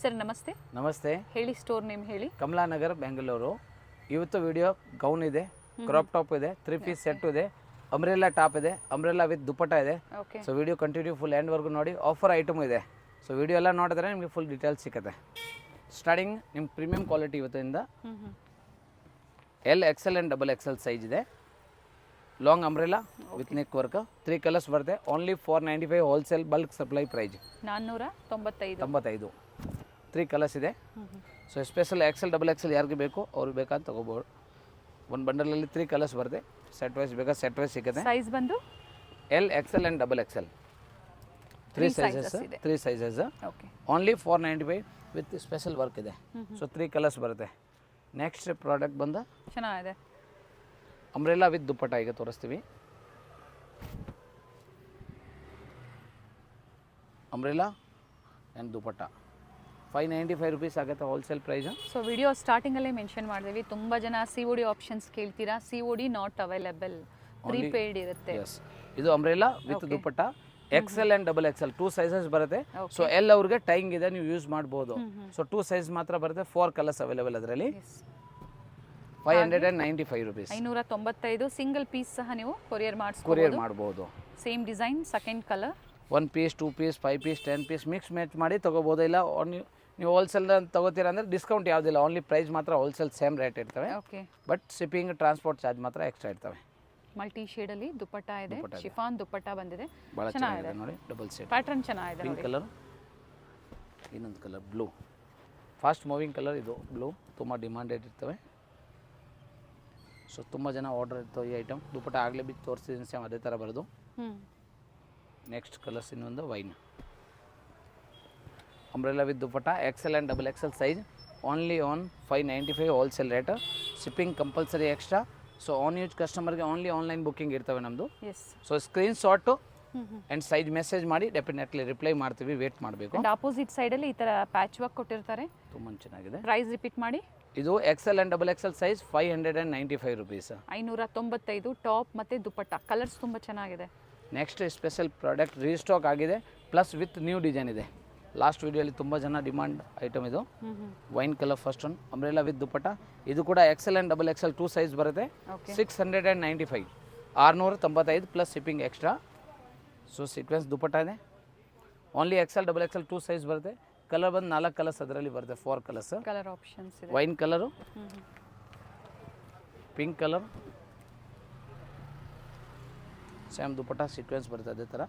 Sir ನಮಸ್ತೆ. ನಮಸ್ತೆ. ಹೇಳಿ, ಸ್ಟೋರ್ ನೇಮ್ ಹೇಳಿ. ಕಮಲಾನಗರ್, ಬೆಂಗಳೂರು. ಇವತ್ತು ವಿಡಿಯೋ ಗೌನ್ ಇದೆ, ಕ್ರಾಪ್ ಟಾಪ್ ಇದೆ, 3 ಪೀಸ್ ಸೆಟ್ ಇದೆ, ಅಂಬ್ರೆಲ್ಲಾ ಟಾಪ್ ಇದೆ, ಅಂಬ್ರೆಲ್ಲಾ ವಿತ್ ದುಪ್ಪಟ್ಟ ಇದೆ. Okay. So video continue full ಎಂಡ್ವರೆಗೂ ನೋಡಿ. ಆಫರ್ ಐಟಮ್ ಇದೆ. ಸೊ ವಿಡಿಯೋ ಎಲ್ಲ ನೋಡಿದ್ರೆ ನಿಮಗೆ ಫುಲ್ ಡೀಟೇಲ್ಸ್ ಸಿಗುತ್ತೆ. ಸ್ಟಾರ್ಟಿಂಗ್ ನಿಮ್ಮ ಪ್ರೀಮಿಯಂ ಕ್ವಾಲಿಟಿ ಇವತ್ತಿಂದ L XL and double XL size ಇದೆ. Long umbrella with neck work, 3 colours ಬರುತ್ತೆ. Only 495 wholesale bulk supply price 495. 3 colours ಇದೆ. So special XL double XL ಯಾರಿಗೆ ಬೇಕು ಅವ್ರಿಗೆ ಬೇಕಾದ ತೊಗೋಬೋದು. ಒಂದು ಬಂಡಲಲ್ಲಿ 3 ಕಲರ್ಸ್ ಬರುತ್ತೆ. ಸೆಟ್ ವೈಸ್ ಬೇಕಾ ಸೆಟ್ ವೈಸ್ ಸಿಗುತ್ತೆ. ಸೈಜ್ ಬಂದು L XL and double XL 3 sizes. Okay. Only 495 with special work ಇದೆ. ಸೊ 3 ಕಲರ್ಸ್ ಬರುತ್ತೆ. ನೆಕ್ಸ್ಟ್ ಪ್ರಾಡಕ್ಟ್ ಬಂದು ಚೆನ್ನಾಗಿದೆ. ಅಂಬ್ರೆಲ್ಲಾ ವಿತ್ ದುಪ್ಪಟ್ಟ ಈಗ ತೋರಿಸ್ತೀವಿ. ಅಂಬ್ರೆಲ್ಲಾ ಆ್ಯಂಡ್ ದುಪ್ಪಟ್ಟ 595 ರುಪೀಸ್ ಆಗುತ್ತೆ ಹೋಲ್ಸೇಲ್ ಪ್ರೈಸ್. ಸೊ ವಿಡಿಯೋ ಸ್ಟಾರ್ಟಿಂಗಲ್ಲೇ ಮೆನ್ಷನ್ ಮಾಡಿದ್ವಿ, ತುಂಬ ಜನ COD ಆಪ್ಷನ್ಸ್ ಕೇಳ್ತೀರಾ. COD ನಾಟ್ ಅವೈಲೇಬಲ್, ಪ್ರೀಪೇಯ್ಡ್ ಇರುತ್ತೆ. ಇದು umbrella with dupatta XL and double XL 2 sizes ಬರುತ್ತೆ. ಸೊ ಎಲ್ ಅವ್ರಿಗೆ ಟೈಂಗ್ ಇದೆ, ನೀವು ಯೂಸ್ ಮಾಡ್ಬೋದು. ಸೊ 2 ಸೈಜ್ ಮಾತ್ರ ಬರುತ್ತೆ. 4 ಕಲರ್ಸ್ ಅವೈಲೇಬಲ್ ಅದರಲ್ಲಿ. 595 ರುಪೀಸ್. 595. ಸಿಂಗಲ್ ಪೀಸ್ ಸಹ ನೀವು ಕೊರಿಯರ್ ಮಾಡ್ಬೋದು. Same design, second colour. 1 piece, 2 piece, 5 piece, 10 piece mix match ಮಾಡಿ ತೊಗೋಬೋದು. ಇಲ್ಲ ನೀವು ಹೋಲ್ಸೇಲ್ ತೊಗೋತೀರಾ ಅಂದರೆ ಡಿಸ್ಕೌಂಟ್ ಯಾವುದಿಲ್ಲ. ಓನ್ಲಿ ಪ್ರೈಸ್ ಮಾತ್ರ ಹೋಲ್ಸೇಲ್ ಸೇಮ್ ರೇಟ್ ಇರ್ತವೆ. Okay. But shipping transport charge ಮಾತ್ರ ಎಕ್ಸ್ಟ್ರಾ ಇರ್ತವೆ. ಮಲ್ಟಿ ಶೇಡಲ್ಲಿ ದುಪ್ಪಟ್ಟ ಇದೆ, ಶಿಫಾನ್ ದುಪ್ಪಟ್ಟ ಬಂದಿದೆ. ಭಾಳ ಚೆನ್ನಾಗಿದೆ ನೋಡಿ. ಡಬಲ್ ಸೆಟ್ ಪ್ಯಾಟರ್ನ್ ಚೆನ್ನಾಗಿದೆ. ಪಿಂಕ್ ಕಲರ್, ಇನ್ನೊಂದು colour blue, fast moving colour. ಇದು ಬ್ಲೂ ತುಂಬ ಡಿಮಾಂಡೆಡ್ ಇರ್ತವೆ. ಸೊ ತುಂಬ ಜನ ಆರ್ಡರ್ ಇರ್ತವೆ ಈ ಐಟಮ್. ದುಪ್ಪಟ್ಟ ಆಗಲೇ ಬಿದ್ದು ತೋರಿಸಿದ್ದೀನಿ, ಸೇಮ್ ಅದೇ ಥರ ಬರೋದು. ನೆಕ್ಸ್ಟ್ ಕಲರ್ಸ್ ಇನ್ನೊಂದು wine. Umbrella with dupatta XL and double XL size. Only on 595 wholesale rate. Shipping compulsory extra. So on use ಕಸ್ಟಮರ್ಗೆ ಓನ್ಲಿ ಆನ್ಲೈನ್ ಬುಕ್ಕಿಂಗ್ ಇರ್ತವೆ ನಮ್ಮದು. So screen shot and size message ಮಾಡಿ, ಡೆಫಿನೆಟ್ಲಿ ರಿಪ್ಲೈ ಮಾಡ್ತೀವಿ. Wait ಮಾಡಬೇಕು. Opposite ಸೈಡಲ್ಲಿ ಈ ಥರ patch work ಕೊಟ್ಟಿರ್ತಾರೆ. ತುಂಬ ಚೆನ್ನಾಗಿದೆ. ಪ್ರೈಸ್ ರಿಪೀಟ್ ಮಾಡಿ. ಇದು XL and double XL size 595 rupees. 595 top ಮತ್ತು ದುಪ್ಪಟ್ಟ. ಕಲರ್ಸ್ ತುಂಬ ಚೆನ್ನಾಗಿದೆ. ನೆಕ್ಸ್ಟ್ ಸ್ಪೆಷಲ್ ಪ್ರಾಡಕ್ಟ್ ರೀಸ್ಟಾಕ್ ಆಗಿದೆ, ಪ್ಲಸ್ ವಿತ್ ನ್ಯೂ ಡಿಸೈನ್ ಇದೆ. ಲಾಸ್ಟ್ ವಿಡಿಯೋಲಿ ತುಂಬ ಜನ ಡಿಮಾಂಡ್ ಐಟಮ್ ಇದು. Wine colour first one, umbrella with dupatta. ಇದು ಕೂಡ XL and double XL 2 size ಬರುತ್ತೆ. 695, 695 plus shipping extra. So sequence dupatta ಇದೆ. Only XL double XL 2 size ಬರುತ್ತೆ. ಕಲರ್ ಬಂದು 4 ಕಲರ್ಸ್ ಅದರಲ್ಲಿ ಬರುತ್ತೆ. 4 ಕಲರ್ಸ್. ಕಲರ್ ಆಪ್ಷನ್ಸ್ ಇದೆ. Wine colour, pink colour, same dupatta sequence ಬರುತ್ತೆ ಅದೇ ಥರ.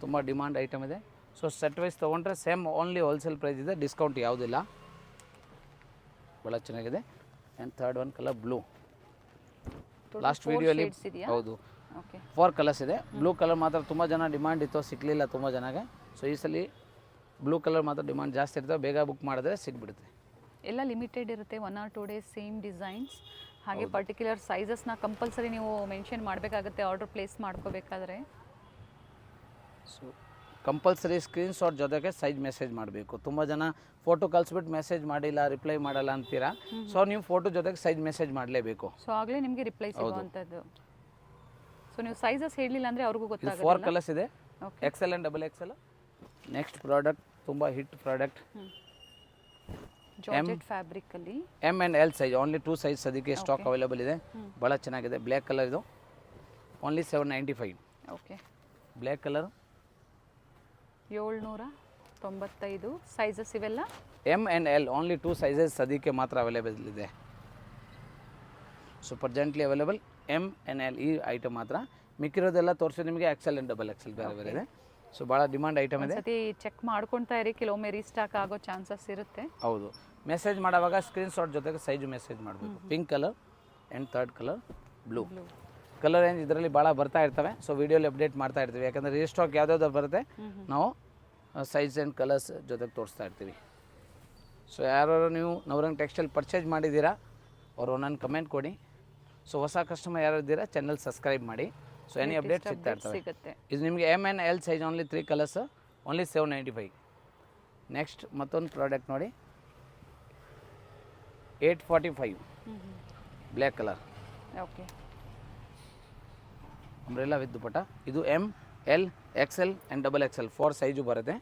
ತುಂಬ ಡಿಮಾಂಡ್ ಐಟಮ್ ಇದೆ. ಸೊ ಸೆಟ್ ವೈಸ್ ತೊಗೊಂಡ್ರೆ ಸೇಮ್ ಓನ್ಲಿ ಹೋಲ್ಸೇಲ್ ಪ್ರೈಸ್ ಇದೆ, ಡಿಸ್ಕೌಂಟ್ ಯಾವುದಿಲ್ಲ. ಭಾಳ ಚೆನ್ನಾಗಿದೆ. And third one colour blue. Last ವಿಡಿಯೋಲಿ ಹೌದು 4 ಕಲರ್ಸ್ ಇದೆ. ಬ್ಲೂ ಕಲರ್ ಮಾತ್ರ ತುಂಬ ಜನ ಡಿಮಾಂಡ್ ಇತ್ತು, ಸಿಕ್ಕಲಿಲ್ಲ ತುಂಬ ಜನಗೆ. ಸೊ ಈ ಸಲ ಬ್ಲೂ ಕಲರ್ ಮಾತ್ರ ಡಿಮಾಂಡ್ ಜಾಸ್ತಿ ಇರ್ತವೆ. ಬೇಗ ಬುಕ್ ಮಾಡಿದ್ರೆ ಸಿಕ್ಬಿಡುತ್ತೆ. ಎಲ್ಲ ಲಿಮಿಟೆಡ್ ಇರುತ್ತೆ. 1 or 2 ಡೇಸ್ ಸೇಮ್ ಡಿಸೈನ್ಸ್. ಹಾಗೆ ಪರ್ಟಿಕ್ಯುಲರ್ ಸೈಜಸ್ನ ಕಂಪಲ್ಸರಿ ನೀವು ಮೆನ್ಷನ್ ಮಾಡಬೇಕಾಗುತ್ತೆ ಆರ್ಡರ್ ಪ್ಲೇಸ್ ಮಾಡ್ಕೋಬೇಕಾದ್ರೆ. ಸೊ ಕಂಪಲ್ಸರಿ ಸ್ಕ್ರೀನ್ ಶಾಟ್ ಜೊತೆಗೆ ಸೈಜ್ ಮೆಸೇಜ್ ಮಾಡಬೇಕು. ತುಂಬ ಜನ ಫೋಟೋ ಕಳಿಸ್ಬಿಟ್ಟು ಮೆಸೇಜ್ ಮಾಡಿಲ್ಲ, ರಿಪ್ಲೈ ಮಾಡಲ್ಲ ಅಂತೀರಾ. ಸೊ ನೀವು ಫೋಟೋ ಜೊತೆಗೆ ಸೈಜ್ ಮೆಸೇಜ್ ಮಾಡಲೇಬೇಕು. ಸೊ ಆಗಲೇ ನಿಮಗೆ ರಿಪ್ಲೈ ಸಿಗುವಂಥದ್ದು. ಸೊ ನೀವು ಸೈಜಸ್ ಹೇಳಲಿಲ್ಲ ಅಂದರೆ ಅವ್ರಿಗೂ ಗೊತ್ತಾಗುತ್ತೆ. 4 ಕಲರ್ಸ್ ಇದೆ, Excel and double Excel. Next product ತುಂಬ ಹಿಟ್ ಪ್ರಾಡಕ್ಟ್, ಜಾರ್ಜೆಟ್ ಫ್ಯಾಬ್ರಿಕ್ ಅಲ್ಲಿ M and L size. Only 2 size ಅದಕ್ಕೆ ಸ್ಟಾಕ್ ಅವೈಲೇಬಲ್ ಇದೆ. ಭಾಳ ಚೆನ್ನಾಗಿದೆ. ಬ್ಲ್ಯಾಕ್ ಕಲರ್ ಇದು. Only 795. Okay. Black colour 795. Sizes ಇವೆಲ್ಲ M and L only 2 sizes ಅದಕ್ಕೆ ಮಾತ್ರ ಅವೈಲೇಬಲ್ ಇದೆ. So presently available M and L ಈ ಐಟಮ್ ಮಾತ್ರ. ಮಿಕ್ಕಿರೋದೆಲ್ಲ ತೋರಿಸಿ ನಿಮಗೆ ಎಕ್ಸೆಲ್ ಆ್ಯಂಡ್ ಡಬಲ್ ಎಕ್ಸೆಲ್ ಬೇರೆ ಬೇರೆ ಇದೆ. ಸೊ ಭಾಳ ಡಿಮಾಂಡ್ ಐಟಮ್ ಇದೆ. ಸತಿ ಚೆಕ್ ಮಾಡ್ಕೊಳ್ತಾ ಇರಿ, ಕೆಲವೊಮ್ಮೆ ರೀಸ್ಟಾಕ್ ಆಗೋ ಚಾನ್ಸಸ್ ಇರುತ್ತೆ. ಹೌದು. ಮೆಸೇಜ್ ಮಾಡೋವಾಗ ಸ್ಕ್ರೀನ್ ಶಾಟ್ ಜೊತೆಗೆ ಸೈಜು ಮೆಸೇಜ್ ಮಾಡಬೇಕು. Pink colour and third colour blue colour range ಇದರಲ್ಲಿ ಭಾಳ ಬರ್ತಾ ಇರ್ತವೆ. ಸೊ ವೀಡಿಯೋಲಿ ಅಪ್ಡೇಟ್ ಮಾಡ್ತಾ ಇರ್ತೀವಿ. ಯಾಕಂದರೆ ರೀಸ್ಟಾಕ್ ಯಾವುದಾದ್ರು ಬರುತ್ತೆ ನಾವು ಸೈಜ್ ಆ್ಯಂಡ್ ಕಲರ್ಸ್ ಜೊತೆಗೆ ತೋರಿಸ್ತಾ ಇರ್ತೀವಿ. ಸೊ ಯಾರು ನೀವು ನವರಂಗ್ ಟೆಕ್ಸ್ಟೈಲ್ ಪರ್ಚೇಸ್ ಮಾಡಿದ್ದೀರಾ ಅವರು ಒಂದೊಂದು ಕಮೆಂಟ್ ಕೊಡಿ. ಸೊ ಹೊಸ ಕಸ್ಟಮರ್ ಯಾರು ಇದ್ದೀರಾ ಚಾನಲ್ ಸಬ್ಸ್ಕ್ರೈಬ್ ಮಾಡಿ. ಸೊ ಎನಿ ಅಪ್ಡೇಟ್ ಸಿಗ್ತಾ ಇರ್ತವೆ. ಇದು ನಿಮಗೆ M and L size only 3 colours, only 795. Next ಮತ್ತೊಂದು ಪ್ರಾಡಕ್ಟ್ ನೋಡಿ, 845 black colour. Okay. Umbrella with dupatta. ಇದು M, L, XL and double XL 4 size ಬರುತ್ತೆ.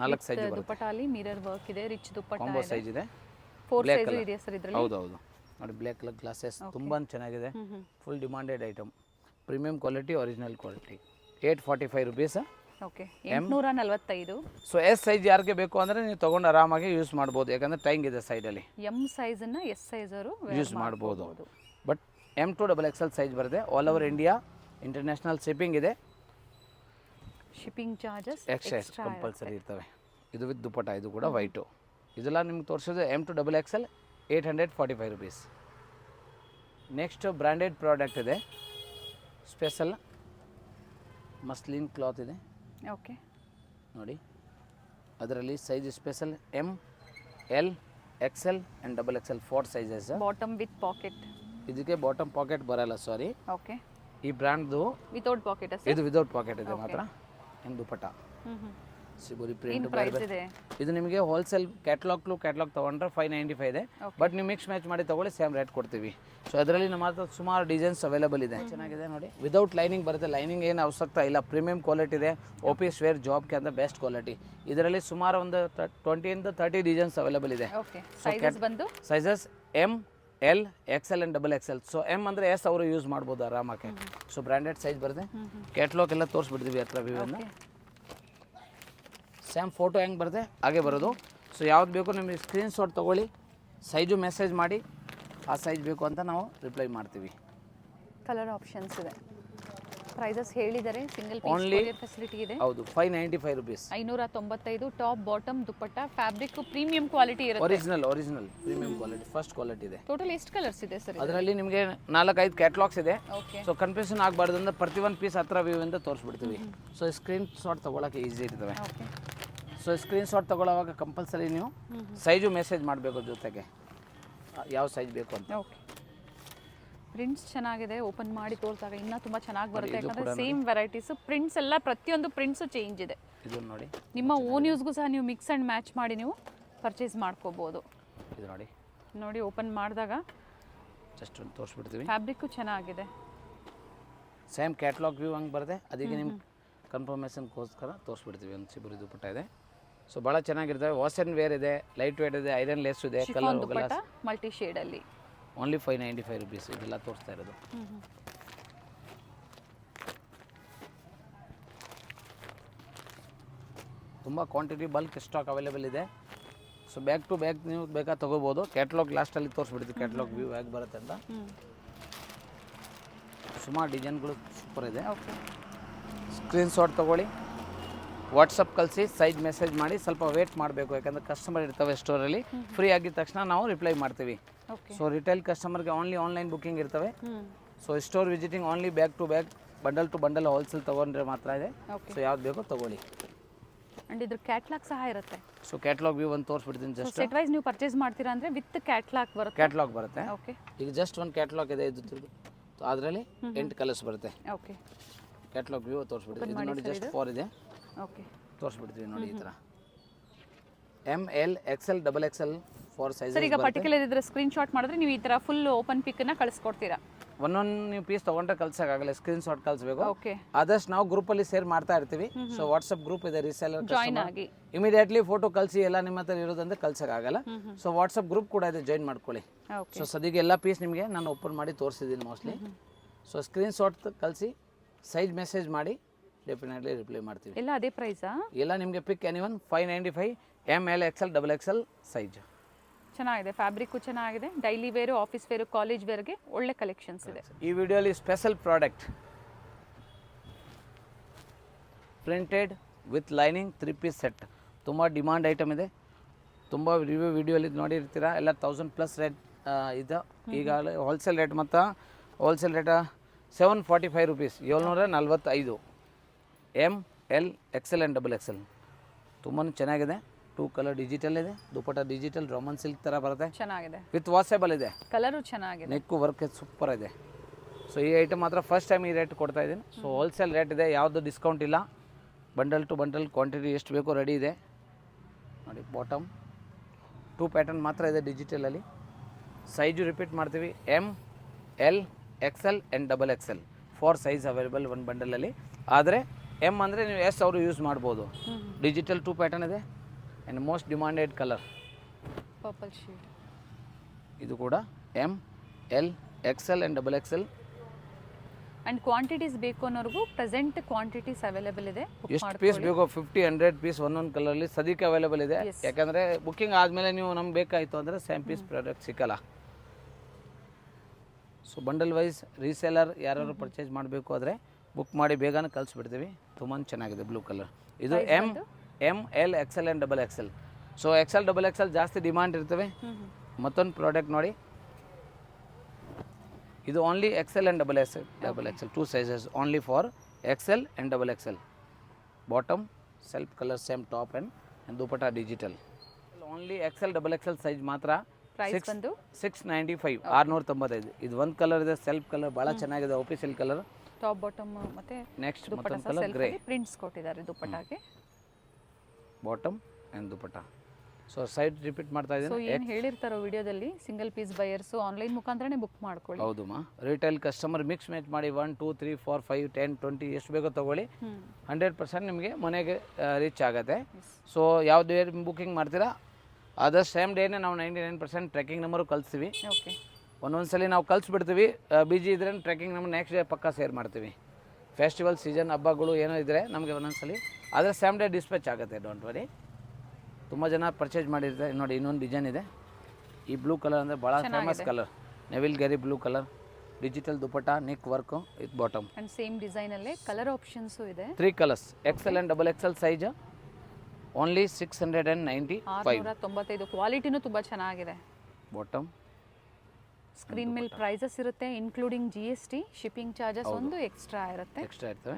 4 ಸೈಜ್ ಬರುತ್ತೆ. ದುಪ್ಪಟ್ಟಾಲಿ ಮಿರರ್ ವರ್ಕ್ ಇದೆ, ರಿಚ್ ದುಪ್ಪಟ್ಟ ಕಾಂಬೋ ಇದೆ. ಸೈಜ್ ಇದೆ. 4 ಸೈಜ್ ಇದೆಯಾ ಸರ್ ಇದರಲ್ಲಿ? ಹೌದು ನೋಡಿ, ಬ್ಲ್ಯಾಕ್ ಕಲರ್ ಗ್ಲಾಸಸ್ ತುಂಬಾ ಚೆನ್ನಾಗಿದೆ. Full demanded item, premium quality, original quality. 845 rupees. Okay, 845. So S size ಯಾರಿಗೆ ಬೇಕು ಅಂದರೆ ನೀವು ತೊಗೊಂಡು ಆರಾಮಾಗಿ ಯೂಸ್ ಮಾಡ್ಬೋದು, ಯಾಕಂದರೆ ಟೈಂಗ್ ಇದೆ ಸೈಡಲ್ಲಿ. ಎಮ್ ಸೈಜನ್ನು ಎಸ್ ಸೈಜರು ಯೂಸ್ ಮಾಡ್ಬೋದು. ಬಟ್ M2XXL ಸೈಜ್ ಬರುತ್ತೆ. All over India international shipping ಇದೆ. ಶಿಪ್ಪಿಂಗ್ ಚಾರ್ಜಸ್ ಎಕ್ಸ್ಟ್ರಾ ಕಂಪಲ್ಸರಿ ಇರ್ತವೆ. ಇದು ವಿತ್ ದುಪ್ಪಟ್ಟ, ಇದು ಕೂಡ ವೈಟು. ಇದೆಲ್ಲ ನಿಮ್ಗೆ ತೋರಿಸೋದು M2XXL 845 rupees. Next branded product ಇದೆ, ಸ್ಪೆಷಲ್ ಮಸ್ಲಿನ್ ಕ್ಲಾತ್ ಇದೆ. ಓಕೆ ನೋಡಿ, ಅದರಲ್ಲಿ size special M, L, XL and XXL 4 sizes. Bottom with packet. ಇದಕ್ಕೆ ಬಾಟಮ್ ಪಾಕೆಟ್ ಬರಲ್ಲ, ಸಾರಿ. ಓಕೆ, ಈ ಬ್ರ್ಯಾಂಡ್ದು ವಿತೌಟ್ ಪಾಕೆಟ್. ಇದು ವಿತೌಟ್ ಪಾಕೆಟ್ ಇದೆ ಮಾತ್ರ. ಆ್ಯಂಡ್ ದುಪ್ಪಟ್ಟ ಸಿಬೋರಿ ಪ್ರಿಂಟ್ ಇದೆ. ಇದು ನಿಮಗೆ ಹೋಲ್ಸೇಲ್ ಕ್ಯಾಟ್ಲಾಗ್ ತೊಗೊಂಡ್ರೆ 595 ಇದೆ. ಬಟ್ ನೀವು ಮಿಕ್ಸ್ ಮ್ಯಾಚ್ ಮಾಡಿ ತೊಗೊಳ್ಳಿ, ಸೇಮ್ ರೇಟ್ ಕೊಡ್ತೀವಿ. ಸೊ ಅದರಲ್ಲಿ ನಮ್ಮ ಹತ್ರ ಸುಮಾರು ಡಿಸೈನ್ಸ್ ಅವೈಲೇಬಲ್ ಇದೆ. ಚೆನ್ನಾಗಿದೆ ನೋಡಿ, ವಿದೌಟ್ ಲೈನಿಂಗ್ ಬರುತ್ತೆ. ಲೈನಿಂಗ್ ಏನು ಅವಶ್ಯಕತೆ ಇಲ್ಲ, ಪ್ರೀಮಿಯಂ ಕ್ವಾಲಿಟಿ ಇದೆ. ಆಫೀಸ್ ವೇರ್ ಜಾಬ್ಗೆ ಅಂತ ಬೆಸ್ಟ್ ಕ್ವಾಲಿಟಿ. ಇದರಲ್ಲಿ ಸುಮಾರು ಒಂದು 20 ಇಂದ 30 ಡಿಸೈನ್ಸ್ ಅವೈಲೇಬಲ್ ಇದೆ. Sizes M, L, XL and XXL. So M ಅಂದರೆ ಎಸ್ ಅವರು ಯೂಸ್ ಮಾಡ್ಬೋದು ಆರಾಮಾಗಿ. ಸೊ ಬ್ರ್ಯಾಂಡೆಡ್ ಸೈಜ್ ಬರುತ್ತೆ. ಕ್ಯಾಟ್ಲಾಗ್ ಎಲ್ಲ ತೋರಿಸ್ಬಿಡ್ತೀವಿ ಹತ್ರ ವ್ಯೂವನ್ನು. ಸೇಮ್ ಫೋಟೋ ಹೆಂಗೆ ಬರುತ್ತೆ ಹಾಗೆ ಬರೋದು. ಸೊ ಯಾವ್ದು ಬೇಕು ನಿಮಗೆ ಸ್ಕ್ರೀನ್ಶಾಟ್ ತೊಗೊಳ್ಳಿ, ಸೈಜು ಮೆಸೇಜ್ ಮಾಡಿ, ಆ ಸೈಜ್ ಬೇಕು ಅಂತ ನಾವು ರಿಪ್ಲೈ ಮಾಡ್ತೀವಿ. ಕಲರ್ ಆಪ್ಷನ್ಸ್ ಇದೆ. ಪ್ರೈಸಸ್ ಹೇಳಿದರೆ ಸಿಂಗಲ್ ಓನ್ಲಿ ಪೀಸ್ ಫೆಸಿಲಿಟಿ ಇದೆ. ಹೌದು, 595 ರುಪೀಸ್. 595. ಟಾಪ್ ಬಾಟಮ್ ದುಪ್ಪಟ್ಟ, ಫ್ಯಾಬ್ರಿಕ್ ಪ್ರೀಮಿಯಂ ಕ್ವಾಲಿಟಿ ಇರುತ್ತೆ. Original premium quality, first quality ಇದೆ. ಟೋಟಲ್ ಎಷ್ಟು ಕಲರ್ಸ್ ಇದೆ ಸರ್? ಅದರಲ್ಲಿ ನಿಮಗೆ 4-5 ಕ್ಯಾಟ್ಲಾಗ್ಸ್ ಇದೆ. ಓಕೆ, ಸೊ ಕನ್ಫ್ಯೂಷನ್ ಆಗಬಾರ್ದು ಅಂದ್ರೆ ಪ್ರತಿ ಒಂದು ಪೀಸ್ ಹತ್ರ ವ್ಯೂ ಇಂದ ತೋರಿಸ್ಬಿಡ್ತೀವಿ. ಸೊ ಸ್ಕ್ರೀನ್ಶಾಟ್ ತೊಗೊಳಕ್ಕೆ ಈಸಿ ಇರ್ತವೆ. ಓಕೆ, ಸೊ ಸ್ಕ್ರೀನ್ಶಾಟ್ ತೊಗೊಳ್ಳೋವಾಗ ಕಂಪಲ್ಸರಿ ನೀವು ಸೈಜು ಮೆಸೇಜ್ ಮಾಡಬೇಕು ಜೊತೆಗೆ, ಯಾವ ಸೈಜ್ ಬೇಕು ಅಂತ. ಓಕೆ, ಪ್ರಿಂಟ್ಸ್ ಚೆನ್ನಾಗಿದೆ. ಓಪನ್ ಮಾಡಿ ತೋರಿಸಿದಾಗ ಇನ್ನೂ ತುಂಬ ಚೆನ್ನಾಗಿ ಬರುತ್ತೆ, ಯಾಕಂದರೆ ಸೇಮ್ ವೆರೈಟೀಸ್ ಪ್ರಿಂಟ್ಸ್ ಎಲ್ಲ ಪ್ರತಿಯೊಂದು ಪ್ರಿಂಟ್ಸು ಚೇಂಜ್ ಇದೆ. ಇದು ನೋಡಿ, ನಿಮ್ಮ ಓನ್ ಯೂಸ್ಗೂ ಸಹ ನೀವು ಮಿಕ್ಸ್ ಆ್ಯಂಡ್ ಮ್ಯಾಚ್ ಮಾಡಿ ನೀವು ಪರ್ಚೇಸ್ ಮಾಡ್ಕೋಬೋದು. ಇದು ನೋಡಿ ಓಪನ್ ಮಾಡಿದಾಗ ಜಸ್ಟ್ ಒಂದು ತೋರಿಸ್ಬಿಡ್ತೀವಿ. ಫ್ಯಾಬ್ರಿಕ್ಕು ಚೆನ್ನಾಗಿದೆ. ಸೇಮ್ ಕ್ಯಾಟ್ಲಾಗ್ ವ್ಯೂ ಹಂಗೆ ಬರುತ್ತೆ. ಅದಕ್ಕೆ ನಿಮ್ಗೆ ಕನ್ಫರ್ಮೇಷನ್ಗೋಸ್ಕರ ತೋರಿಸ್ಬಿಡ್ತೀವಿ. ಒಂದು ಸಿಬೋರಿ ದುಪ್ಪಟ್ಟ ಇದೆ. ಸೊ ಭಾಳ ಚೆನ್ನಾಗಿರ್ತವೆ. ವಾಶ್ ಆ್ಯಂಡ್ ವೇರ್ ಇದೆ, ಲೈಟ್ ವೇಟ್ ಇದೆ, ಐರನ್ ಲೆಸ್ ಇದೆ, ಕಲರ್ ಹೋಗಲ್ಲ. ಮಲ್ಟಿ ಶೇಡಲ್ಲಿ ಓನ್ಲಿ 595 ರುಪೀಸ್. ಇದೆಲ್ಲ ತೋರಿಸ್ತಾ ಇರೋದು. ತುಂಬ ಕ್ವಾಂಟಿಟಿ ಬಲ್ಕ್ ಸ್ಟಾಕ್ ಅವೈಲೇಬಲ್ ಇದೆ. ಸೊ ಬ್ಯಾಕ್ ಟು ಬ್ಯಾಕ್ ನೀವು ಬೇಕಾ ತೊಗೋಬೋದು. ಕ್ಯಾಟ್ಲಾಗ್ ಲಾಸ್ಟಲ್ಲಿ ತೋರಿಸ್ಬಿಡ್ತೀವಿ, ಕ್ಯಾಟ್ಲಾಗ್ ವ್ಯೂ ಹೇಗೆ ಬರುತ್ತೆ ಅಂತ. ಸುಮಾರು ಡಿಸೈನ್ಗಳು ಸೂಪರ್ ಇದೆ. ಸ್ಕ್ರೀನ್ಶಾಟ್ ತೊಗೊಳ್ಳಿ, ವಾಟ್ಸಪ್ ಕಳಿಸಿ, ಸೈಜ್ ಮೆಸೇಜ್ ಮಾಡಿ. ಸ್ವಲ್ಪ ವೇಟ್ ಮಾಡಬೇಕು, ಯಾಕಂದರೆ ಕಸ್ಟಮರ್ ಇರ್ತವೆ ಸ್ಟೋರಲ್ಲಿ. ಫ್ರೀ ಆಗಿದ ತಕ್ಷಣ ನಾವು ರಿಪ್ಲೈ ಮಾಡ್ತೀವಿ. ಸೊ ರಿಟೇಲ್ ಕಸ್ಟಮರ್ಗೆ ಓನ್ಲಿ ಆನ್ಲೈನ್ ಬುಕ್ಕಿಂಗ್ ಇರ್ತವೆ. So store visiting only back to back, bundle to bundle wholesale ತೊಗೊಂಡ್ರೆ ಮಾತ್ರ ಇದೆ. ಸೊ ಯಾವ್ದು ಬೇಕೋ ತೊಗೊಳ್ಳಿ. ಅಂಡ್ ಇದ್ರ ಕ್ಯಾಟ್ಲಾಗ್ ಸಹ ಇರುತ್ತೆ. ಸೊ ಕ್ಯಾಟ್ಲಾಗ್ ವ್ಯೂ ಒಂದು ತೋರಿಸ್ಬಿಡ್ತೀನಿ. ಜಸ್ಟ್ ಸೆಟ್ ವೈಸ್ ನೀವು ಪರ್ಚೇಸ್ ಮಾಡ್ತೀರಾ ಅಂದರೆ ವಿತ್ ಕ್ಯಾಟ್ಲಾಗ್ ಬರುತ್ತೆ. ಕ್ಯಾಟ್ಲಾಗ್ ಬರುತ್ತೆ. ಓಕೆ, ಈಗ ಜಸ್ಟ್ ಒಂದು ಕ್ಯಾಟ್ಲಾಗ್ ಇದೆ, ಇದು ಅದರಲ್ಲಿ 8 ಕಲರ್ಸ್ ಬರುತ್ತೆ. ಓಕೆ, ಕ್ಯಾಟ್ಲಾಗ್ ವ್ಯೂ ತೋರಿಸ್ಬಿಡ್ತೀವಿ. ಇದು ನೋಡಿ ಜಸ್ಟ್ 4 ಇದೆ. ಓಕೆ, ತೋರಿಸ್ಬಿಡ್ತೀವಿ ನೋಡಿ. ಈ ಥರ M, L, XL, XXL 4 size. Sir ಈಗ ಪರ್ಟಿಕ್ಯುಲರ್ ಇದ್ರೆ ಸ್ಕ್ರೀನ್ಶಾಟ್ ಮಾಡಿದ್ರೆ ನೀವು ಈ ಥರ ಫುಲ್ ಓಪನ್ ಪಿಕ್ನ ಕಳಿಸ್ಕೊಡ್ತೀರಾ? ಒಂದೊಂದು ನೀವು ಪೀಸ್ ತೊಗೊಂಡ್ರೆ ಕಳ್ಸೋಕ್ಕಾಗಲ್ಲ, ಸ್ಕ್ರೀನ್ಶಾಟ್ ಕಳಿಸ್ಬೇಕು. ಓಕೆ, ಆದಷ್ಟು ನಾವು ಗ್ರೂಪಲ್ಲಿ ಶೇರ್ ಮಾಡ್ತಾ ಇರ್ತೀವಿ. ಸೊ ವಾಟ್ಸಪ್ ಗ್ರೂಪ್ ಇದೆ, ರೀಸೇಲರ್ ಜಾಯ್ನ್ ಆಗಿ ಇಮಿಡಿಯೇಟ್ಲಿ ಫೋಟೋ ಕಳಿಸಿ ಎಲ್ಲ ನಿಮ್ಮ ಹತ್ರ ಇರೋದಂದ್ರೆ ಕಳ್ಸೋಕ್ಕಾಗಲ್ಲ. ಸೊ ವಾಟ್ಸಪ್ ಗ್ರೂಪ್ ಕೂಡ ಇದೆ, ಜಾಯ್ನ್ ಮಾಡ್ಕೊಳ್ಳಿ. ಓಕೆ, ಸೊ ಸದ್ಯಕ್ಕೆ ಎಲ್ಲ ಪೀಸ್ ನಿಮಗೆ ನಾನು ಓಪನ್ ಮಾಡಿ ತೋರಿಸಿದ್ದೀನಿ ಮೋಸ್ಟ್ಲಿ. ಸೊ ಸ್ಕ್ರೀನ್ಶಾಟ್ ಕಳಿಸಿ, ಸೈಜ್ ಮೆಸೇಜ್ ಮಾಡಿ, ಡೆಫಿನೆಟ್ಲಿ ರಿಪ್ಲೈ ಮಾಡ್ತೀವಿ. ಎಲ್ಲ ಅದೇ ಪ್ರೈಸಾ? ಎಲ್ಲ ನಿಮಗೆ pick any one 595 M, L, XL, XXL size. ಚೆನ್ನಾಗಿದೆ. ಫ್ಯಾಬ್ರಿಕ್ಕು ಚೆನ್ನಾಗಿದೆ. Daily wear, office wear, college ವೇರ್ಗೆ ಒಳ್ಳೆ ಕಲೆಕ್ಷನ್ಸ್ ಇದೆ. ಈ ವಿಡಿಯೋಲಿ special product printed with lining 3 piece set. ತುಂಬ ಡಿಮಾಂಡ್ ಐಟಮ್ ಇದೆ. ತುಂಬ ರಿವ್ಯೂ ವಿಡಿಯೋಲಿ ನೋಡಿರ್ತೀರ. ಎಲ್ಲ 1000+ ರೇಟ್ ಇದು. ಈಗಾಗಲೇ ಹೋಲ್ಸೇಲ್ ರೇಟ್ ಮತ್ತು wholesale rate 745 rupees, 745. M, L, XL and XXL ತುಂಬಾ ಚೆನ್ನಾಗಿದೆ. 2 ಕಲರ್ ಡಿಜಿಟಲ್ ಇದೆ. ದುಪ್ಪಟ್ಟ ಡಿಜಿಟಲ್ ರೋಮನ್ ಸಿಲ್ಕ್ ಥರ ಬರುತ್ತೆ. ಚೆನ್ನಾಗಿದೆ. ವಿತ್ ವಾಷೇಬಲ್ ಇದೆ. ಕಲರು ಚೆನ್ನಾಗಿದೆ. ನೆಕ್ಕು ವರ್ಕ್ ಸೂಪರ್ ಇದೆ. ಸೊ ಈ ಐಟಮ್ ಮಾತ್ರ ಫಸ್ಟ್ ಟೈಮ್ ಈ ರೇಟ್ ಕೊಡ್ತಾ ಇದ್ದೀನಿ. ಸೊ ಹೋಲ್ಸೇಲ್ ರೇಟ್ ಇದೆ, ಯಾವುದು ಡಿಸ್ಕೌಂಟ್ ಇಲ್ಲ. ಬಂಡಲ್ ಟು ಬಂಡಲ್ ಕ್ವಾಂಟಿಟಿ ಎಷ್ಟು ಬೇಕೋ ರೆಡಿ ಇದೆ ನೋಡಿ. ಬಾಟಮ್ 2 ಪ್ಯಾಟರ್ನ್ ಮಾತ್ರ ಇದೆ ಡಿಜಿಟಲಲ್ಲಿ. ಸೈಜು ರಿಪೀಟ್ ಮಾಡ್ತೀವಿ, M, L, XL and XXL 4 size available ಒಂದು ಬಂಡಲಲ್ಲಿ. ಆದರೆ ಎಮ್ ಅಂದರೆ ನೀವು ಎಸ್ ಅವರು ಯೂಸ್ ಮಾಡ್ಬೋದು. ಡಿಜಿಟಲ್ 2 ಪ್ಯಾಟರ್ನ್ ಇದೆ and most demanded colour purple shade. ಇದು ಕೂಡ M, L, XL and XXL. And quantities ಬೇಕು ಅನ್ನೋರ್ಗೂ ಪ್ರೆಸೆಂಟ್ ಕ್ವಾಂಟಿಟೀಸ್ ಅವೈಲೇಬಲ್ ಇದೆ. ಎಷ್ಟು ಪೀಸ್ ಬೇಕೋ 50-100 ಪೀಸ್ ಒಂದೊಂದು ಕಲರಲ್ಲಿ ಸದ್ಯಕ್ಕೆ ಅವೈಲೇಬಲ್ ಇದೆ. ಯಾಕಂದರೆ ಬುಕ್ಕಿಂಗ್ ಆದಮೇಲೆ ನೀವು ನಮ್ಗೆ ಬೇಕಾಯಿತು ಅಂದರೆ ಸೇಮ್ ಪೀಸ್ ಪ್ರಾಡಕ್ಟ್ ಸಿಕ್ಕಲ್ಲ. ಸೊ ಬಂಡಲ್ ವೈಸ್ ರೀಸೇಲರ್ ಯಾರು ಪರ್ಚೇಸ್ ಮಾಡಬೇಕು ಆದರೆ ಬುಕ್ ಮಾಡಿ ಬೇಗನೆ ಕಳಿಸ್ಬಿಡ್ತೀವಿ. ತುಂಬಾ ಚೆನ್ನಾಗಿದೆ ಬ್ಲೂ ಕಲರ್. ಇದು M, L, XL and XXL. So XL, XXL ಜಾಸ್ತಿ ಡಿಮಾಂಡ್ ಇರ್ತವೆ. ಮತ್ತೊಂದು ಪ್ರಾಡಕ್ಟ್ ನೋಡಿ, ಇದು only XL and XXL 2 sizes only for XL and XXL. Bottom self colour, same top and dupatta digital. Only XL XXL size ಮಾತ್ರ. Price ಬಂದು 695, 695. ಇದು ಒಂದು colour ಇದೆ, ಸೆಲ್ಫ್ ಕಲರ್ ಭಾಳ ಚೆನ್ನಾಗಿದೆ, ಆಫೀಸಿಯಲ್ ಕಲರ್. ಟಾಪ್ ಬಾಟಮ್ ಮತ್ತೆ ನೆಕ್ಸ್ಟ್ ಮತ್ತೊಂದು ಕಲರ್ ಗ್ರೇ. ಪ್ರಿಂಟ್ಸ್ ಕೊಟ್ಟಿದ್ದಾರೆ ದುಪಟ್ಟಾಗೆ. Bottom and dupatta. So side repeat ಮಾಡ್ತಾ ಸೊ ಇದ್ದೀನಿ. ಏನು ಹೇಳಿರ್ತಾರೋ ವಿಡಿಯೋದಲ್ಲಿ ಸಿಂಗಲ್ ಪೀಸ್ ಬಯರ್ಸು ಆನ್ಲೈನ್ ಮುಖಾಂತರನೇ ಬುಕ್ ಮಾಡ್ಕೊಳ್ಳಿ. ಹೌದು ರಿಟೇಲ್ ಕಸ್ಟಮರ್ ಮಿಕ್ಸ್ ಮ್ಯಾಚ್ ಮಾಡಿ 1 2 3 4 5 10 20 ಎಷ್ಟು ಬೇಕೋ ತೊಗೊಳ್ಳಿ. 100% ನಿಮಗೆ ಮನೆಗೆ ರೀಚ್ ಆಗುತ್ತೆ. ಸೊ ಯಾವುದೇ ಬುಕ್ಕಿಂಗ್ ಮಾಡ್ತೀರಾ ಅದರ ಸೇಮ್ ಡೇನೇ ನಾವು 99% ಟ್ರ್ಯಾಕಿಂಗ್ ನಂಬರು ಕಳಿಸ್ತೀವಿ. ಓಕೆ. ಒಂದೊಂದ್ಸಲಿ ನಾವು ಕಳಿಸ್ಬಿಡ್ತೀವಿ, ಬಿಜಿ ಇದ್ರೆ ಟ್ರ್ಯಾಕಿಂಗ್ ನಂಬರ್ ನೆಕ್ಸ್ಟ್ ಡೇ ಪಕ್ಕ ಶೇರ್ ಮಾಡ್ತೀವಿ. ಫೆಸ್ಟಿವಲ್ ಸೀಸನ್ ಹಬ್ಬಗಳು ಏನೋ ಇದ್ದರೆ ನಮಗೆ ಒಂದೊಂದ್ಸಲಿ ಆದರೆ ಸೇಮ್ ಡೇ ಡಿಸ್ಪ್ಯಾಚ್ ಆಗುತ್ತೆ, ಡೋಂಟ್ ವರಿ. ತುಂಬ ಜನ ಪರ್ಚೇಸ್ ಮಾಡಿರ್ತಾರೆ. ನೋಡಿ ಇನ್ನೊಂದು ಡಿಸೈನ್ ಇದೆ. ಈ ಬ್ಲೂ ಕಲರ್ ಅಂದರೆ ಭಾಳ ಫೇಮಸ್ ಕಲರ್, ನೆವಿಲ್ ಗೆರಿ blue colour. Digital dupatta, neck work with bottom. And same ಡಿಸೈನಲ್ಲೇ ಕಲರ್ ಆಪ್ಷನ್ಸು ಇದೆ. 3 colours, XL and XXL size only 695. 695. ಕ್ವಾಲಿಟಿನೂ ತುಂಬ ಚೆನ್ನಾಗಿದೆ. ಬಾಟಮ್ ಸ್ಕ್ರೀನ್ ಮೇಲೆ ಪ್ರೈಸಸ್ ಇರುತ್ತೆ, ಇನ್ಕ್ಲೂಡಿಂಗ್ GST. ಶಿಪ್ಪಿಂಗ್ ಚಾರ್ಜಸ್ ಒಂದು ಎಕ್ಸ್ಟ್ರಾ ಇರ್ತವೆ.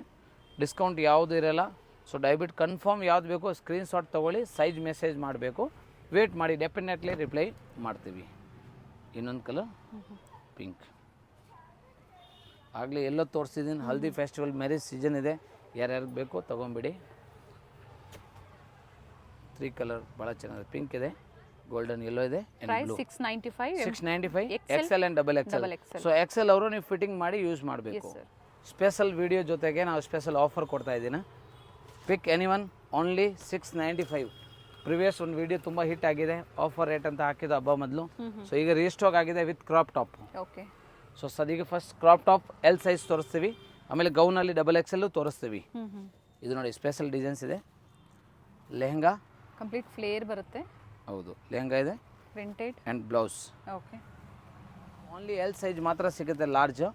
ಡಿಸ್ಕೌಂಟ್ ಯಾವುದು ಇರಲ್ಲ. ಸೊ ದಯವಿಟ್ಟು ಕನ್ಫರ್ಮ್ ಯಾವ್ದು ಬೇಕೋ ಸ್ಕ್ರೀನ್ಶಾಟ್ ತೊಗೊಳ್ಳಿ, ಸೈಜ್ ಮೆಸೇಜ್ ಮಾಡಬೇಕು, ವೇಟ್ ಮಾಡಿ, ಡೆಫಿನೆಟ್ಲಿ ರಿಪ್ಲೈ ಮಾಡ್ತೀವಿ. ಇನ್ನೊಂದು ಕಲರ್ ಪಿಂಕ್. ಆಗಲೇ ಎಲ್ಲೋ ತೋರಿಸಿದ್ದೀನಿ, ಹಲ್ದಿ ಫೆಸ್ಟಿವಲ್ ಮ್ಯಾರೇಜ್ ಸೀಸನ್ ಇದೆ, ಯಾರ್ಯಾರಿಗೆ ಬೇಕೋ ತೊಗೊಂಬಿಡಿ. 3 ಕಲರ್ ಭಾಳ ಚೆನ್ನಾಗಿದೆ. ಪಿಂಕ್ ಇದೆ, ಗೋಲ್ಡನ್ ಎಲ್ಲೋ ಇದೆ. Price 695. 695 XL and XXL. So XL ಅವರು ನೀವು ಫಿಟ್ಟಿಂಗ್ ಮಾಡಿ ಯೂಸ್ ಮಾಡಬೇಕು. ಸ್ಪೆಷಲ್ ವಿಡಿಯೋ ಜೊತೆಗೆ ನಾವು ಸ್ಪೆಷಲ್ ಆಫರ್ ಕೊಡ್ತಾ ಇದ್ದೀನಿ. Pick anyone only 695. ಪ್ರಿವಿಯಸ್ ಒಂದು ವಿಡಿಯೋ ತುಂಬ ಹಿಟ್ ಆಗಿದೆ, ಆಫರ್ ರೇಟ್ ಅಂತ ಹಾಕಿದ್ದು ಹಬ್ಬ ಮೊದಲು. ಸೊ ಈಗ ರೀಸ್ಟಾಕ್ ಆಗಿದೆ with crop top. Okay. So ಸದ್ಯಕ್ಕೆ first crop top L size ತೋರಿಸ್ತೀವಿ, ಆಮೇಲೆ ಗೌನಲ್ಲಿ XXL ತೋರಿಸ್ತೀವಿ. ಇದು ನೋಡಿ ಸ್ಪೆಷಲ್ ಡಿಸೈನ್ಸ್ ಇದೆ. ಲೆಹಂಗಾ ಕಂಪ್ಲೀಟ್ ಫ್ಲೇರ್ ಬರುತ್ತೆ. ಹೌದು, ಲೆಹಂಗಾ ಇದೆ, printed and blouse. Okay. Only L size ಮಾತ್ರ ಸಿಗುತ್ತೆ, large.